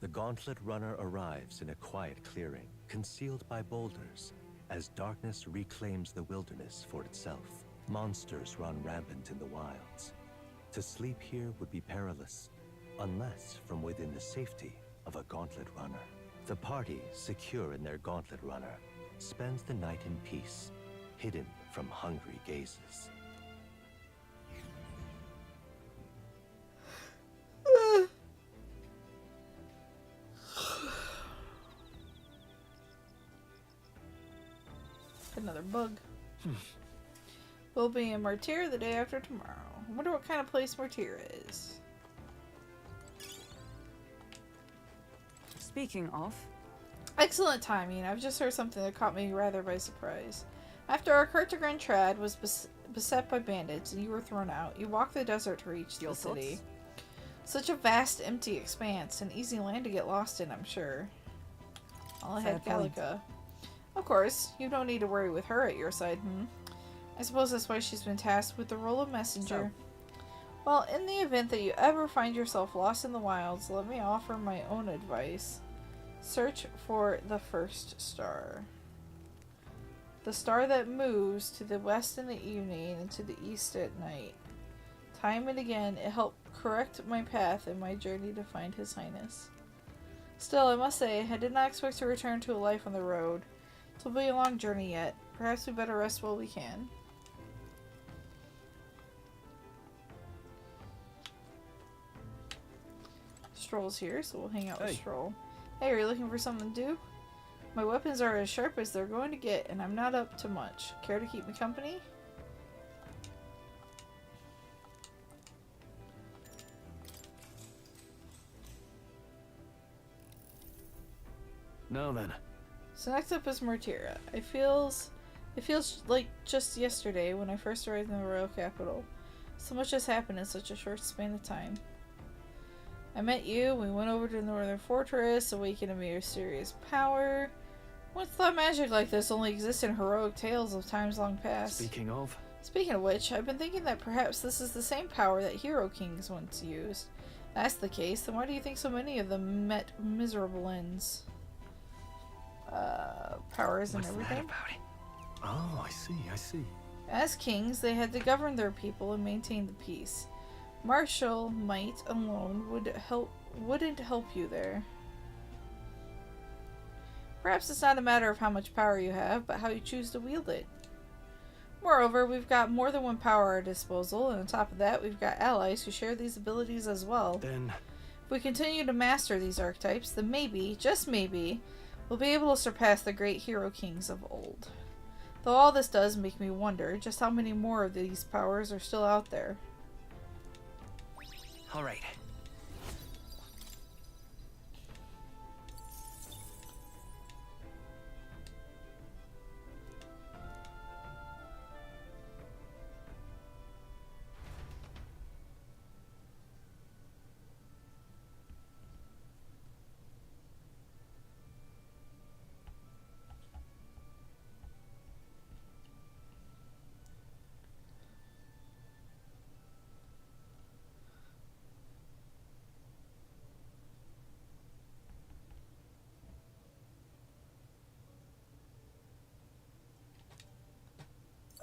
The Gauntlet Runner arrives in a quiet clearing, concealed by boulders, as darkness reclaims the wilderness for itself. Monsters run rampant in the wilds. To sleep here would be perilous, unless from within the safety of a Gauntlet Runner. The party, secure in their Gauntlet Runner, spends the night in peace, hidden from hungry gazes. Another bug. We'll be in Martyr the day after tomorrow. I wonder what kind of place Martyr is. Speaking of... Excellent timing. I've just heard something that caught me rather by surprise. After our Kurtagan Trad was beset by bandits and you were thrown out, you walked the desert to reach the city. Such a vast, empty expanse. An easy land to get lost in, I'm sure. I'll head Gallica. Of course, you don't need to worry with her at your side, I suppose that's why she's been tasked with the role of messenger. Well, in the event that you ever find yourself lost in the wilds, let me offer my own advice. Search for the first star. The star that moves to the west in the evening and to the east at night. Time and again, it helped correct my path in my journey to find His Highness. Still, I must say, I did not expect to return to a life on the road. It'll be a long journey yet. Perhaps we better rest while we can. Stroll's here, so we'll hang out with Stroll. Hey, are you looking for something to do? My weapons are as sharp as they're going to get, and I'm not up to much. Care to keep me company? Now then. So next up is Martyra. It feels like just yesterday when I first arrived in the royal capital. So much has happened in such a short span of time. I met you, we went over to the northern fortress, awakened a mysterious power. Once thought magic like this only exists in heroic tales of times long past. Speaking of which, I've been thinking that perhaps this is the same power that hero kings once used. If that's the case, then why do you think so many of them met miserable ends? Powers and everything. About it? Oh, I see. As kings, they had to govern their people and maintain the peace. Martial might alone wouldn't help you there. Perhaps it's not a matter of how much power you have, but how you choose to wield it. Moreover, we've got more than one power at our disposal, and on top of that, we've got allies who share these abilities as well. Then, if we continue to master these archetypes, then maybe, just maybe, we'll be able to surpass the great hero kings of old. Though all this does make me wonder just how many more of these powers are still out there. All right.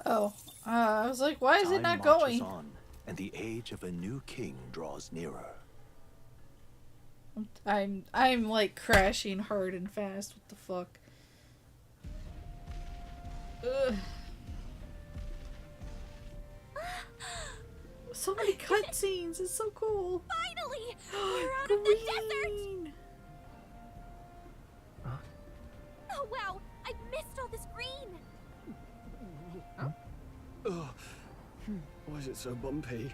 Oh, I was like, why is it not Time going? marches on, and the age of a new king draws nearer. I'm like crashing hard and fast. What the fuck? Ugh. So many cutscenes. It's so cool. Finally, we're out of the desert. Oh wow, I've missed all this green. oh, why is it so bumpy?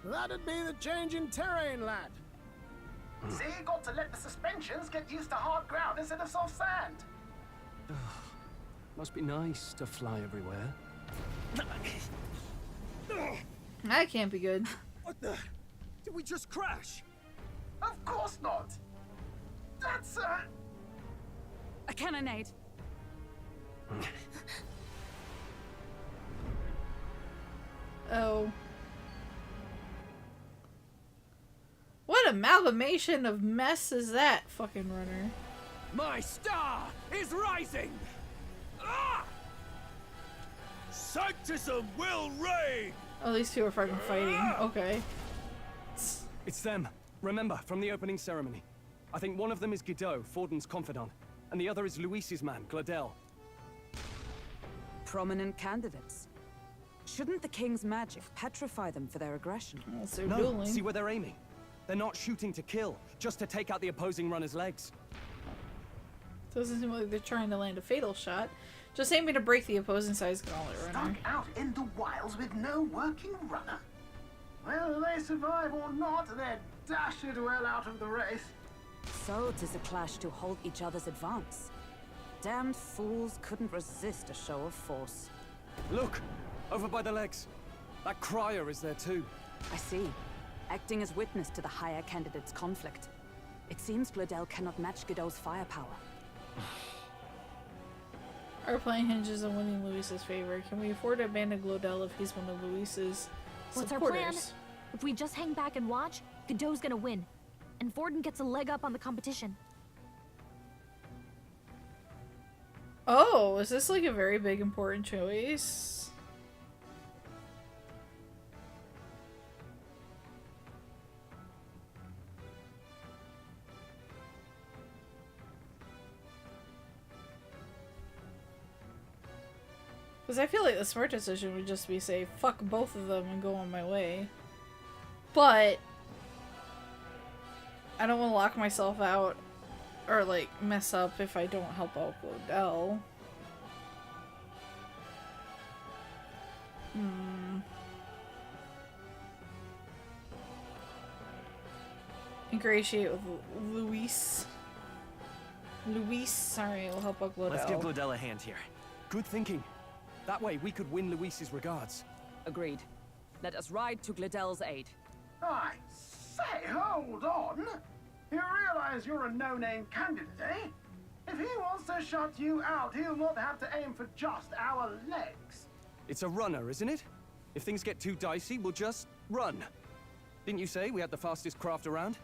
That'd be the change in terrain, lad. See, you got to let the suspensions get used to hard ground instead of soft sand. Must be nice to fly everywhere. That can't be good. What the? Did we just crash? Of course not. That's a cannonade. Oh. What amalgamation of mess is that, fucking runner? My star is rising! Ah! Sanctism will reign! Oh, these two are fucking fighting. Okay. It's them. Remember, from the opening ceremony. I think one of them is Guido, Forden's confidant, and the other is Luis's man, Gladel. Prominent candidates. Shouldn't the king's magic petrify them for their aggression? No, see where they're aiming. They're not shooting to kill, just to take out the opposing runner's legs. Doesn't seem like they're trying to land a fatal shot. Just aiming to break the opposing side's gauntlet runner. Stuck out in the wilds with no working runner. Whether they survive or not, they're dashed well out of the race. So 'tis a clash to halt each other's advance. Damned fools couldn't resist a show of force. Look! Over by the legs. That crier is there too. I see. Acting as witness to the higher candidate's conflict. It seems Glodell cannot match Godot's firepower. Our plan hinges on winning Luis's favor. Can we afford to abandon Glodell if he's one of Luis's What's supporters? our plan? If we just hang back and watch, Godot's gonna win. And Vorden gets a leg up on the competition. Oh, is this like a very big important choice? Because I feel like the smart decision would just be say, fuck both of them and go on my way. But I don't want to lock myself out or like mess up if I don't help out Glodell. Ingratiate with Luis. Sorry, will help out Glodell. Let's give Glodell a hand here. Good thinking. That way we could win Luis's regards. Agreed. Let us ride to Glodell's aid. I say, hold on. You realize you're a no-name candidate, eh? If he wants to shut you out, he'll not have to aim for just our legs. It's a runner, isn't it? If things get too dicey, we'll just run. Didn't you say we had the fastest craft around?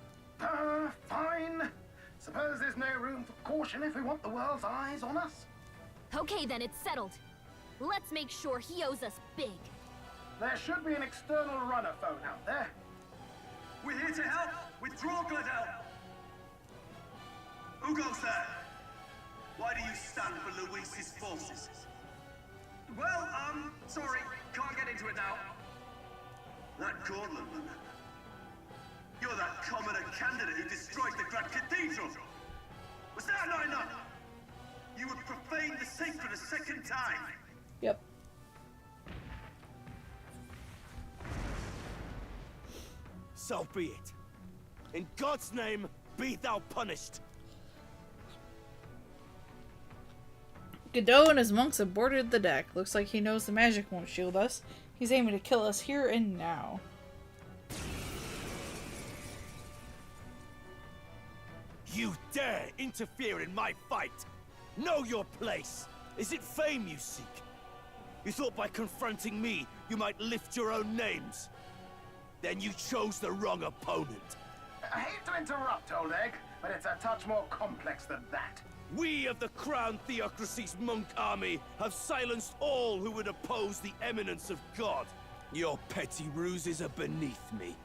Fine. Suppose there's no room for caution if we want the world's eyes on us. Okay then, it's settled. Let's make sure he owes us big. There should be an external runner phone out there. We're here to help. Withdraw, Glodell. Who goes there? Why do you stand for Luis's forces? Well, sorry. Can't get into it now. That Gauntlet runner. You're that commoner candidate who destroyed the Grand Cathedral. Was that not enough? You would profane the sacred a second time. Yep. So be it. In God's name, be thou punished. Godot and his monks have boarded the deck. Looks like he knows the magic won't shield us. He's aiming to kill us here and now. You dare interfere in my fight! Know your place! Is it fame you seek? You thought by confronting me, you might lift your own names? Then you chose the wrong opponent. I hate to interrupt, Old Egg, but it's a touch more complex than that. We of the Crown Theocracy's monk army have silenced all who would oppose the eminence of God. Your petty ruses are beneath me.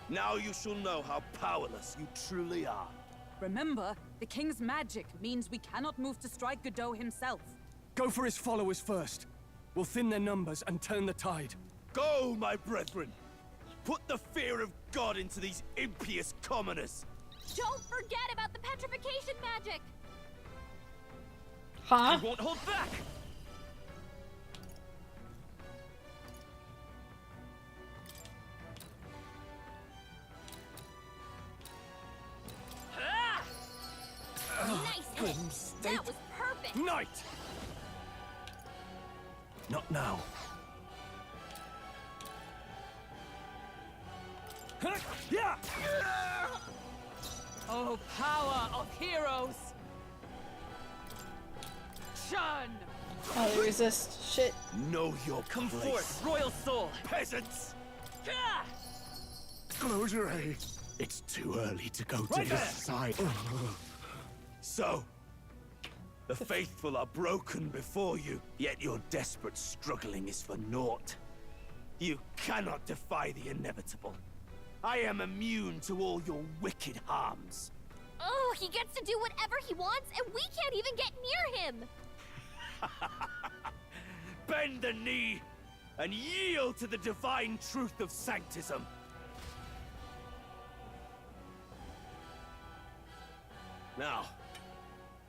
Now you shall know how powerless you truly are. Remember, the king's magic means we cannot move to strike Godot himself. Go for his followers first. We'll thin their numbers and turn the tide. Go, my brethren! Put the fear of God into these impious commoners! Don't forget about the petrification magic! Huh? I won't hold back! Nice hit! That was perfect! Knight! Not now. Yeah! Oh, power of heroes! Shun! Oh, they resist. Shit. Know your Come place. forth, royal soul! Peasants! Gah! Close your eyes. It's too early to go to Right his there. side. So, the faithful are broken before you, yet your desperate struggling is for naught. You cannot defy the inevitable. I am immune to all your wicked harms. Oh, he gets to do whatever he wants, and we can't even get near him! Bend the knee and yield to the divine truth of sanctism. Now,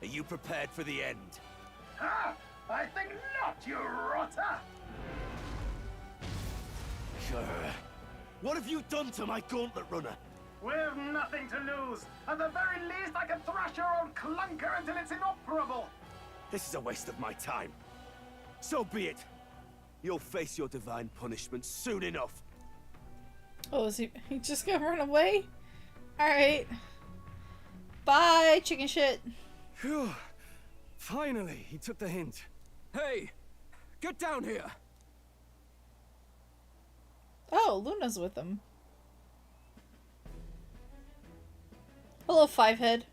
are you prepared for the end? Ah! I think not, you rotter! What have you done to my gauntlet runner? We've nothing to lose. At the very least, I can thrash your old clunker until it's inoperable. This is a waste of my time. So be it. You'll face your divine punishment soon enough. Oh, is he just gonna run away? Alright. Bye, chicken shit. Phew. Finally, he took the hint. Hey, get down here. Oh, Luna's with him. Hello, Fivehead.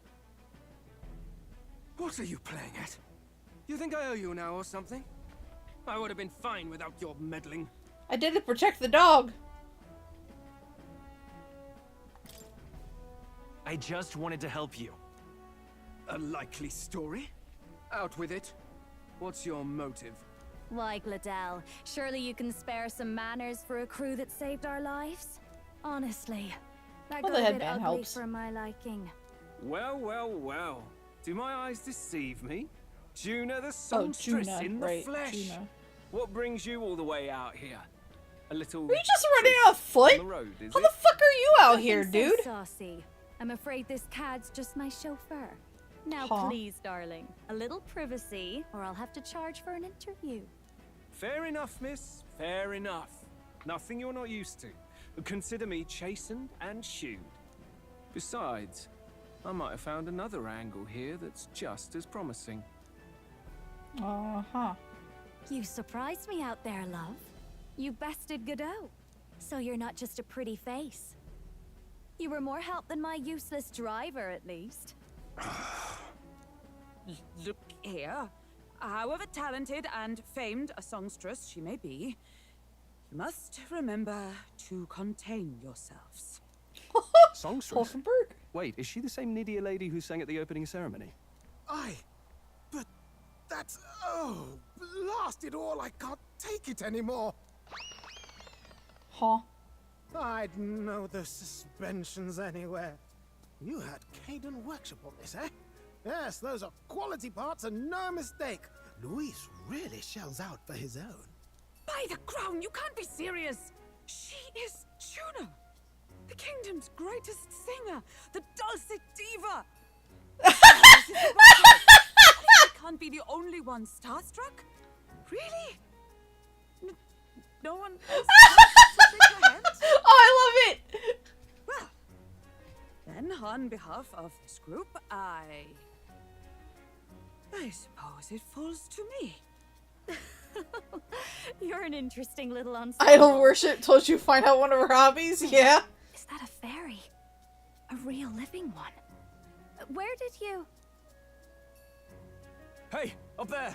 What are you playing at? You think I owe you now or something? I would have been fine without your meddling. I did it to protect the dog. I just wanted to help you. A likely story? Out with it. What's your motive? Why, Gladell, surely you can spare some manners for a crew that saved our lives? Honestly, that Well, got the a bit headband ugly helps. for my liking. Well, well, well. Do my eyes deceive me? Juna the songstress Juna, in the right, flesh. Juna. What brings you all the way out here? A little... Are you just running on foot? On the road, is How it? the fuck are you out here, Nothing dude? so saucy. I'm afraid this cad's just my chauffeur. Now, Huh. please, darling, a little privacy, or I'll have to charge for an interview. Fair enough, miss. Fair enough. Nothing you're not used to. Consider me chastened and shooed. Besides, I might have found another angle here that's just as promising. Uh-huh. You surprised me out there, love. You bested Godot. So you're not just a pretty face. You were more help than my useless driver, at least. Look here. However talented and famed a songstress she may be, you must remember to contain yourselves. Songstress? Wait, is she the same Nidia lady who sang at the opening ceremony? Aye, but that's... oh, blast it all, I can't take it anymore. Huh? I'd know the suspensions anywhere. You had Caden workshop on this, eh? Yes, those are quality parts and no mistake. Luis really shells out for his own. By the crown, you can't be serious! She is Juna, the kingdom's greatest singer, the dulcet diva! I can't be the only one starstruck? Really? No one else wants to shake your hand? Oh, I love it! Well, then on behalf of this group, I suppose it falls to me. You're an interesting little ensemble. Idol worship told you find out one of her hobbies? Yeah. Is that a fairy? A real living one? Where did you... Hey, up there!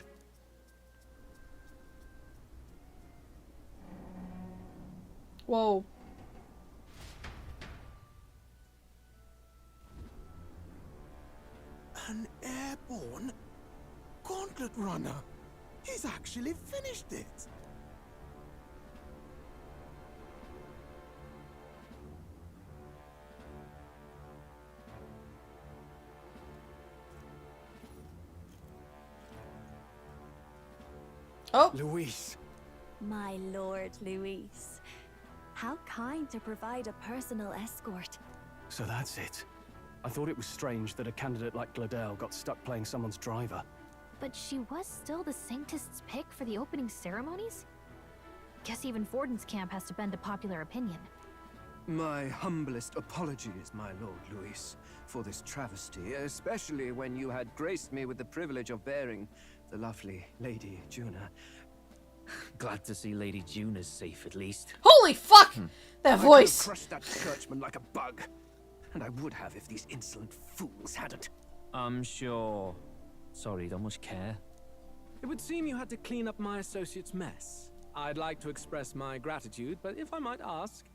Whoa. An airborne gauntlet runner. He's actually finished it. Oh. Luis. My lord, Luis. How kind to provide a personal escort. So that's it. I thought it was strange that a candidate like Gladell got stuck playing someone's driver. But she was still the Sanctist's pick for the opening ceremonies? Guess even Forden's camp has to bend to popular opinion. My humblest apologies, my lord Luis, for this travesty, especially when you had graced me with the privilege of bearing the lovely Lady Juna. Glad to see Lady Juna's safe, at least. Holy fuck! That voice! I crushed that churchman like a bug. And I would have if these insolent fools hadn't. I'm sure. Sorry, don't much care. It would seem you had to clean up my associate's mess. I'd like to express my gratitude, but if I might ask,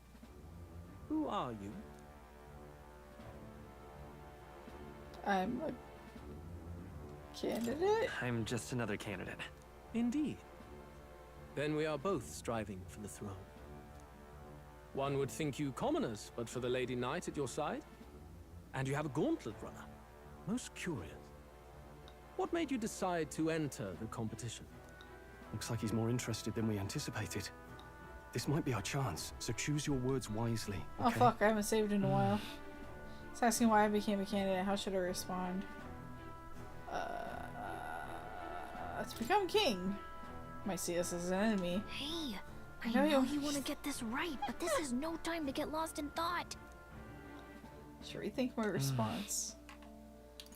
who are you? I'm a candidate? I'm just another candidate. Indeed. Then we are both striving for the throne. One would think you commoners, but for the Lady Knight at your side. And you have a gauntlet runner. Most curious. What made you decide to enter the competition? Looks like he's more interested than we anticipated. This might be our chance, so choose your words wisely. Oh Okay? fuck, I haven't saved in a while. It's asking why I became a candidate. How should I respond? To become king. Might see us as an enemy. Hey, I I know know you want to get this right, but this is no time to get lost in thought. Should rethink my response.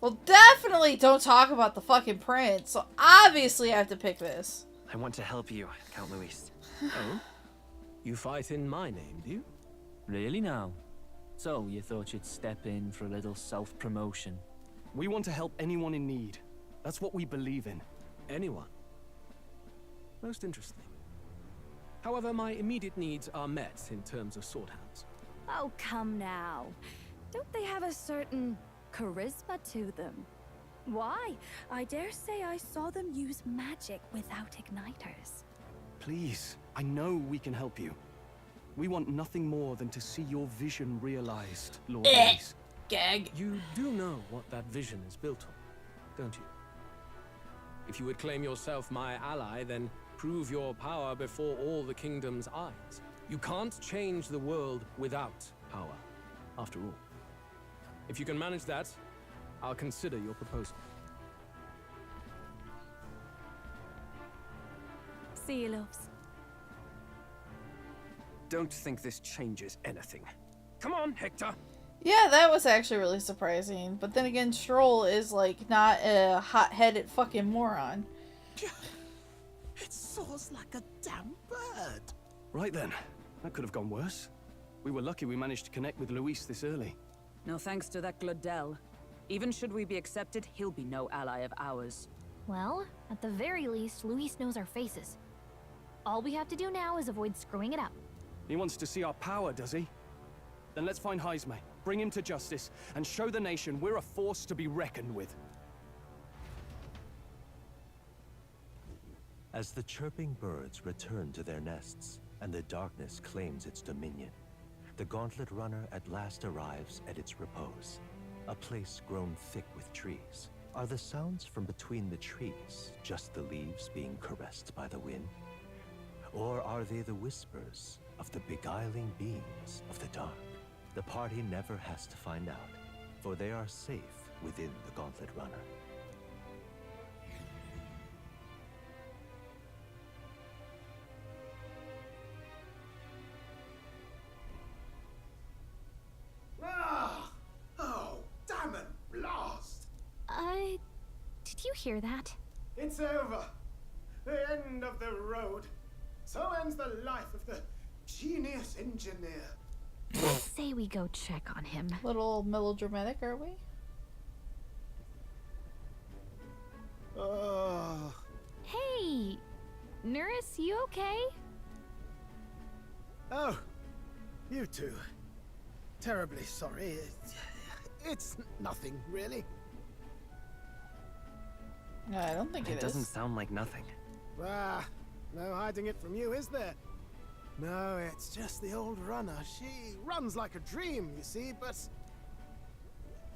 Well, definitely don't talk about the fucking prince. So obviously I have to pick this. I want to help you, Count Luis. Oh? You fight in my name, do you? Really now? So, you thought you'd step in for a little self-promotion? We want to help anyone in need. That's what we believe in. Anyone? Most interesting. However, my immediate needs are met in terms of swordhands. Oh, come now. Don't they have a certain charisma to them? Why? I dare say I saw them use magic without igniters. Please, I know we can help you. We want nothing more than to see your vision realized, Lord Luis. Gag. You do know what that vision is built on, don't you? If you would claim yourself my ally, then prove your power before all the kingdom's eyes. You can't change the world without power, after all. If you can manage that, I'll consider your proposal. See you, loves. Don't think this changes anything. Come on, Hector! Yeah, that was actually really surprising. But then again, Stroll is like not a hot-headed fucking moron. It soars like a damn bird. Right then. That could have gone worse. We were lucky we managed to connect with Luis this early. No thanks to that Glodell. Even should we be accepted, he'll be no ally of ours. Well, at the very least, Luis knows our faces. All we have to do now is avoid screwing it up. He wants to see our power, does he? Then let's find Heisme, bring him to justice, and show the nation we're a force to be reckoned with. As the chirping birds return to their nests, and the darkness claims its dominion, the Gauntlet Runner at last arrives at its repose, a place grown thick with trees. Are the sounds from between the trees just the leaves being caressed by the wind? Or are they the whispers of the beguiling beings of the dark? The party never has to find out, for they are safe within the Gauntlet Runner. Oh, damn it, blast! Did you hear that? It's over. The end of the road. So ends the life of the genius engineer. I say we go check on him. Little melodramatic, are we? Hey! Nurse, you okay? Oh, you two. Terribly sorry. It's nothing, really. I don't think It it doesn't is. sound like nothing. Ah, no hiding it from you, is there? No, it's just the old runner. She runs like a dream, you see, but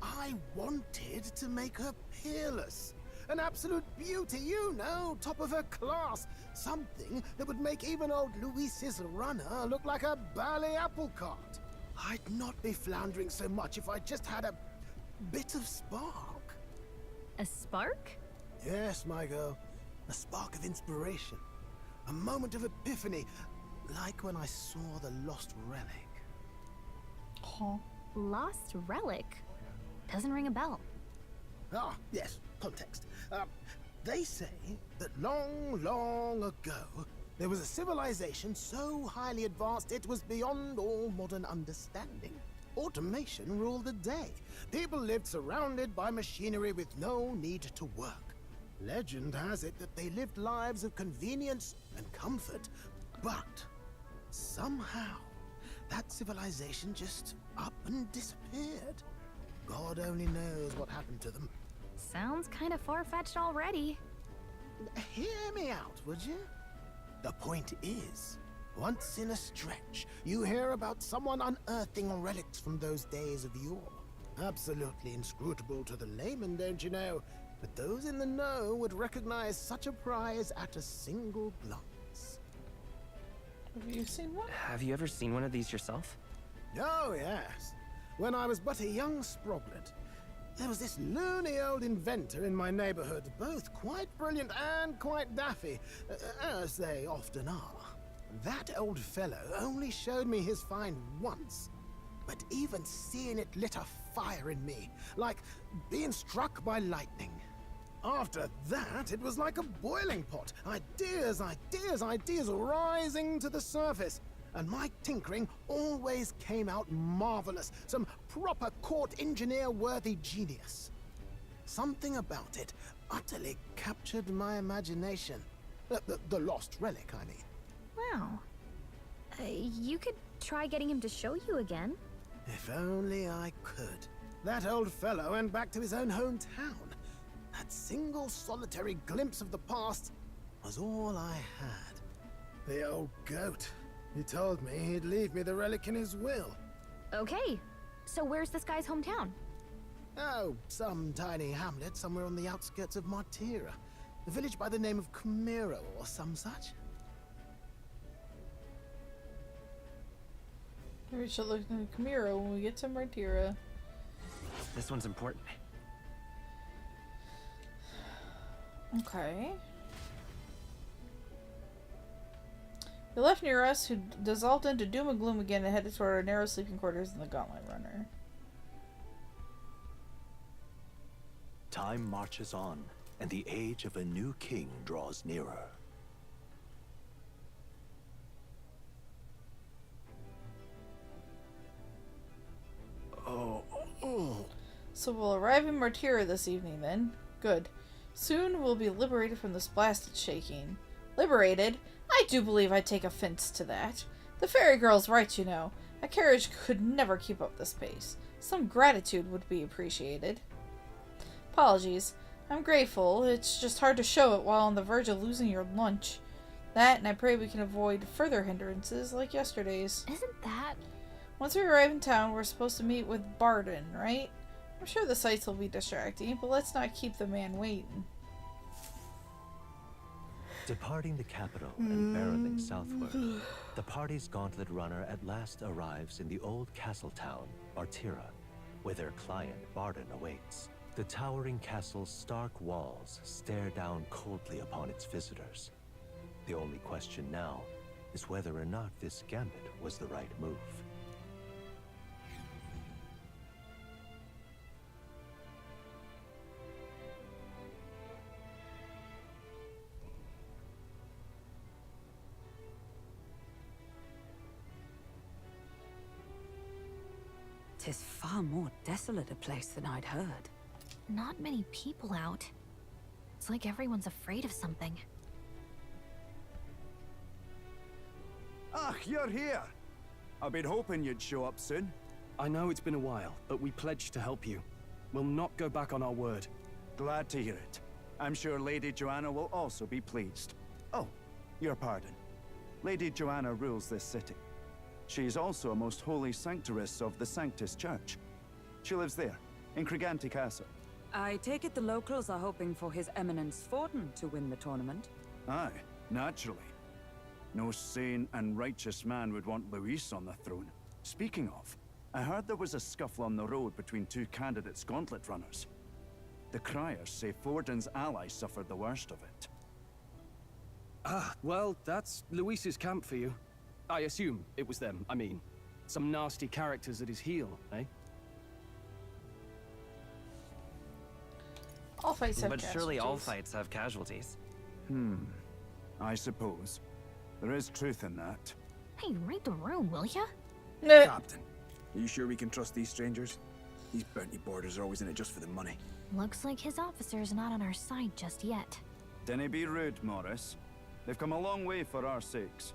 I wanted to make her peerless. An absolute beauty, you know, top of her class. Something that would make even old Luis's runner look like a bally apple cart. I'd not be floundering so much if I just had a bit of spark. A spark? Yes, my girl. A spark of inspiration. A moment of epiphany. Like when I saw the lost relic. Huh. Lost relic? Doesn't ring a bell. Ah, yes, context. They say that long, long ago, there was a civilization so highly advanced it was beyond all modern understanding. Automation ruled the day. People lived surrounded by machinery with no need to work. Legend has it that they lived lives of convenience and comfort, but somehow that civilization just up and disappeared. God only knows what happened to them. Sounds kind of far-fetched already. Hear me out, would you? The point is, once in a stretch, you hear about someone unearthing relics from those days of yore. Absolutely inscrutable to the layman, don't you know? but those in the know would recognize such a prize at a single glance. Have you seen one? Have you ever seen one of these yourself? Oh, yes. When I was but a young sproglet, there was this loony old inventor in my neighborhood, both quite brilliant and quite daffy, as they often are. That old fellow only showed me his find once, but even seeing it lit a fire in me, like being struck by lightning. After that, it was like a boiling pot. Ideas, ideas, ideas rising to the surface. And my tinkering always came out marvelous. Some proper court engineer-worthy genius. Something about it utterly captured my imagination. The lost relic, I mean. Wow. You could try getting him to show you again. If only I could. That old fellow went back to his own hometown. That single solitary glimpse of the past was all I had. The old goat. He told me he'd leave me the relic in his will. Okay, so where's this guy's hometown? Oh, some tiny hamlet somewhere on the outskirts of Martira. A village by the name of Camiro or some such. We should look in Camiro when we get to Martira. This one's important. Okay. We left near us, who dissolved into doom and gloom again and headed toward our narrow sleeping quarters in the Gauntlet Runner. Time marches on, and the age of a new king draws nearer. So we'll arrive in Martira this evening then. Good. Soon we'll be liberated from this blasted shaking. Liberated? I do believe I'd take offense to that. The fairy girl's right, you know. A carriage could never keep up this pace. Some gratitude would be appreciated. Apologies. I'm grateful. It's just hard to show it while on the verge of losing your lunch. That, and I pray we can avoid further hindrances like yesterday's. Isn't that... Once we arrive in town, we're supposed to meet with Barden, right? I'm sure the sights will be distracting, but let's not keep the man waiting. Departing the capital and barreling southward, the party's gauntlet runner at last arrives in the old castle town, Martira, where their client Barden awaits. The towering castle's stark walls stare down coldly upon its visitors. The only question now is whether or not this gambit was the right move. Tis far more desolate a place than I'd heard. Not many people out. It's like everyone's afraid of something. Ah, you're here! I've been hoping you'd show up soon. I know it's been a while, but we pledged to help you. We'll not go back on our word. Glad to hear it. I'm sure Lady Joanna will also be pleased. Oh, your pardon. Lady Joanna rules this city. She is also a most holy sanctoress of the Sanctus Church. She lives there, in Criganti Castle. I take it the locals are hoping for His Eminence Forden to win the tournament. Aye, naturally. No sane and righteous man would want Luis on the throne. Speaking of, I heard there was a scuffle on the road between two candidates gauntlet runners. The criers say Forden's ally suffered the worst of it. Ah, well, that's Luis's camp for you. I assume it was them, I mean. Some nasty characters at his heel, eh? All fights have But casualties. surely all fights have casualties. I suppose. There is truth in that. Hey, read the room, will ya? Captain, are you sure we can trust these strangers? These bounty boarders are always in it just for the money. Looks like his officer's not on our side just yet. Dinna be rude, Morris. They've come a long way for our sakes.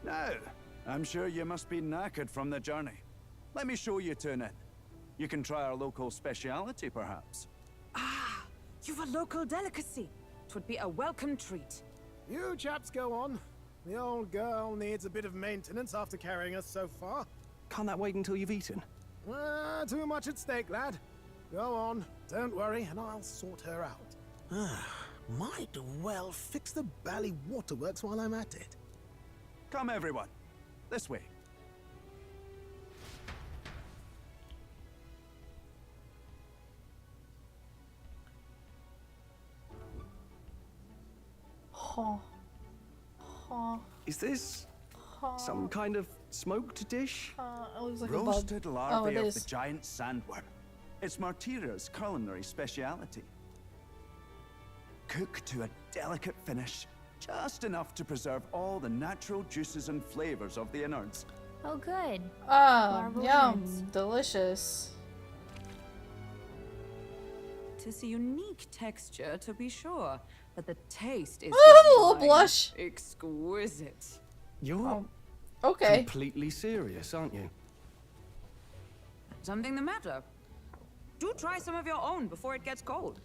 Now, I'm sure you must be knackered from the journey. Let me show you to an inn. You can try our local speciality, perhaps. Ah, you've a local delicacy. 'Twould be a welcome treat. You chaps go on. The old girl needs a bit of maintenance after carrying us so far. Can't that wait until you've eaten? Too much at stake, lad. Go on, don't worry, and I'll sort her out. Might well fix the Bally Waterworks while I'm at it. Come, everyone. This way. Huh. Huh. Is this Huh. some kind of smoked dish? It looks like a Roasted bug. larvae Oh, it of is. the giant sandworm. It's Martira's culinary speciality. Cooked to a delicate finish, just enough to preserve all the natural juices and flavors of the innards. Oh, good. Oh, yum. Delicious. Tis a unique texture, to be sure, but the taste is Oh, a little divine. blush. Exquisite. You're okay. completely serious, aren't you? Something the matter? Do try some of your own before it gets cold.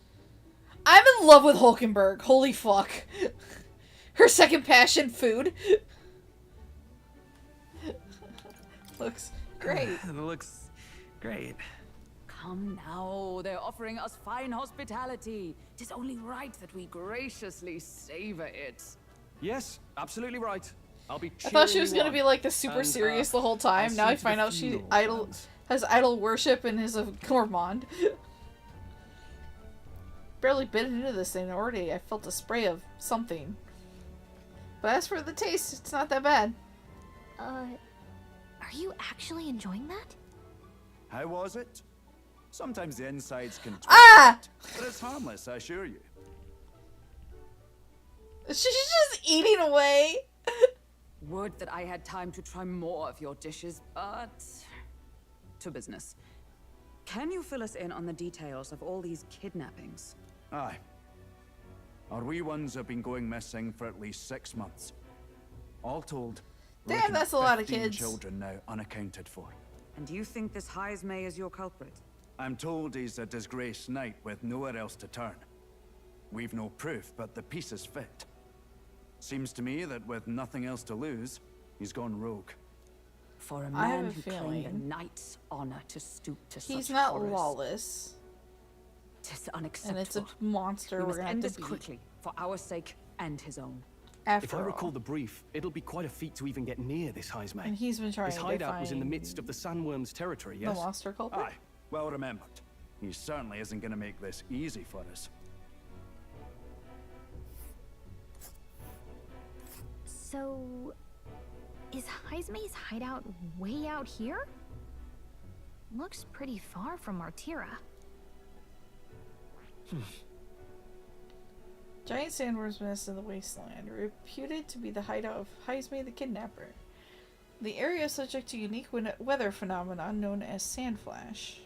I'm in love with Hulkenberg. Holy fuck. Her second passion, food. Looks great. It looks great. Come now, they're offering us fine hospitality. Tis only right that we graciously savor it. Yes, absolutely right. I'll be I thought she was cheering gonna you be like the super on. And, serious the whole time. I'll Now see I to find the out she funeral has idol worship and is a gourmand. Barely bit into this thing already. I felt a spray of something. But as for the taste, it's not that bad. Are you actually enjoying that? How was it? Sometimes the insides can twist Ah! it, but it's harmless, I assure you. She's just eating away. Would that I had time to try more of your dishes, but... to business. Can you fill us in on the details of all these kidnappings? Aye. Our wee ones have been going missing for at least 6 months. All told, we're Damn, looking at that's a lot of 15 kids. children now unaccounted for. And you think this Heismay is your culprit? I'm told he's a disgraced knight with nowhere else to turn. We've no proof, but the pieces fit. Seems to me that with nothing else to lose, he's gone rogue. For a I have man a who claimed a feeling knight's honor to stoop to he's such not horrors. lawless. Tis And unacceptable. it's a monster We we're must gonna end have this to beat. quickly, for our sake and his own. If I recall the brief, it'll be quite a feat to even get near this Heismay. And he's been trying His to hideout was in the find midst of the sandworm's territory, the yes? monster culprit. Aye, well remembered. He certainly isn't going to make this easy for us. So, is Heismay's hideout way out here? Looks pretty far from Martira. Giant sandworms nest in the wasteland, reputed to be the hideout of Heismay the Kidnapper. The area is subject to unique weather phenomenon known as sand flash.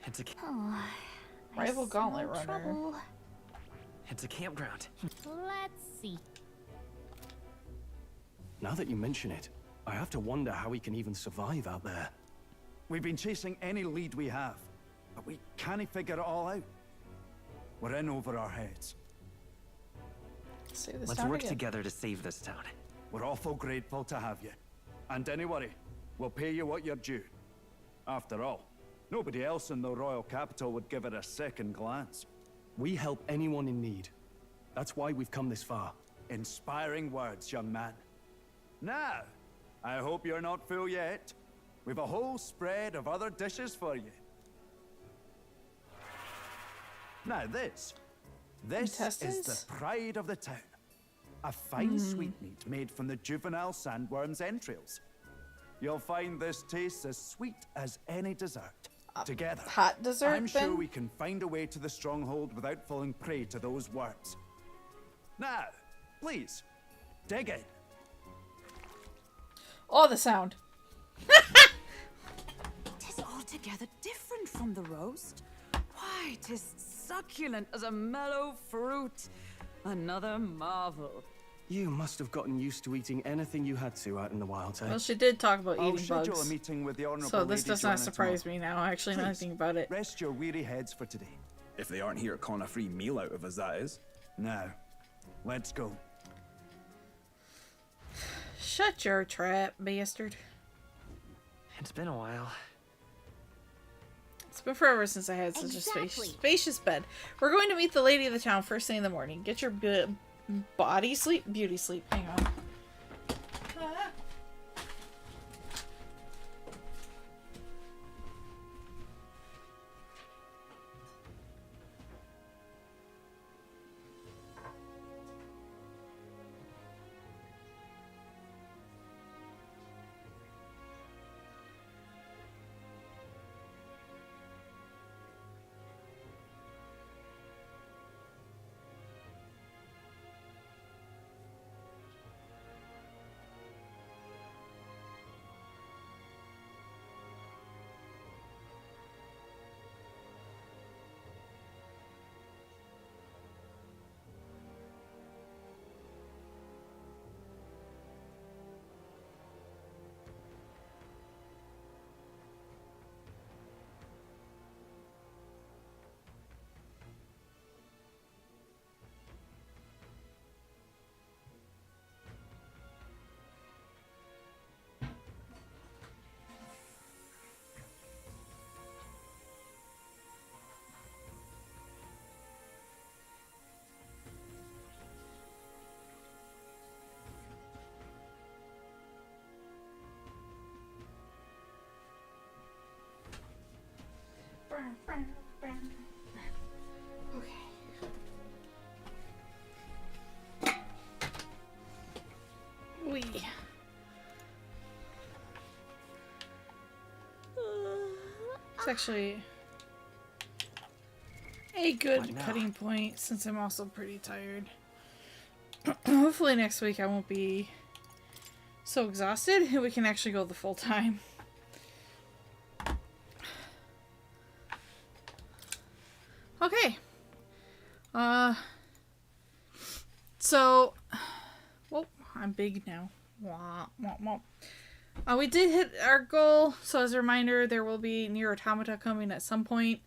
It's a Rival gauntlet runner. Trouble. it's a campground. Let's see. Now that you mention it, I have to wonder how he can even survive out there. We've been chasing any lead we have, but we can't figure it all out. We're in over our heads. Save this Let's town work again. together to save this town. We're awful grateful to have you. And don't worry, we'll pay you what you're due. After all, nobody else in the royal capital would give it a second glance. We help anyone in need. That's why we've come this far. Inspiring words, young man. Now, I hope you're not full yet. We've a whole spread of other dishes for you. Now this is Intestines? the pride of the town. A fine sweetmeat made from the juvenile sandworm's entrails. You'll find this tastes as sweet as any dessert. Together, hot dessert, I'm sure then? we can find a way to the stronghold without falling prey to those worms. Now, please, dig in. Oh, the sound. Tis altogether different from the roast. Why, tis succulent as a mellow fruit. Another marvel. You must have gotten used to eating anything you had to out in the wild, eh? Well, she did talk about I'll eating schedule bugs. a meeting with the honorable So this Lady does not Joanna surprise tomorrow. me now, actually, now that I Please, think about it. Rest your weary heads for today. If they aren't here to con a free meal out of us, that is. Now, let's go. Shut your trap, bastard. It's been a while. It's been forever since I had such a spacious bed. We're going to meet the lady of the town first thing in the morning. Get your body sleep, beauty sleep. Hang on. Okay. It's actually a good cutting point since I'm also pretty tired. Hopefully next week I won't be so exhausted and we can actually go the full time. Okay. So, well, I'm big now. Wah, wah, wah. We did hit our goal, so as a reminder, there will be Nier Automata coming at some point.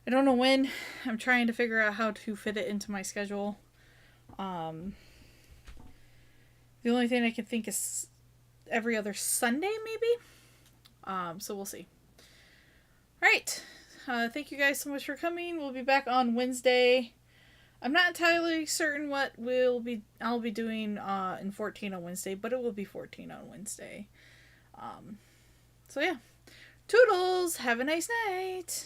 I don't know when. I'm trying to figure out how to fit it into my schedule. The only thing I can think is every other Sunday, maybe? So we'll see. Alright. Thank you guys so much for coming. We'll be back on Wednesday. I'm not entirely certain what I'll be doing in 14 on Wednesday, but it will be 14 on Wednesday. So yeah. Toodles! Have a nice night!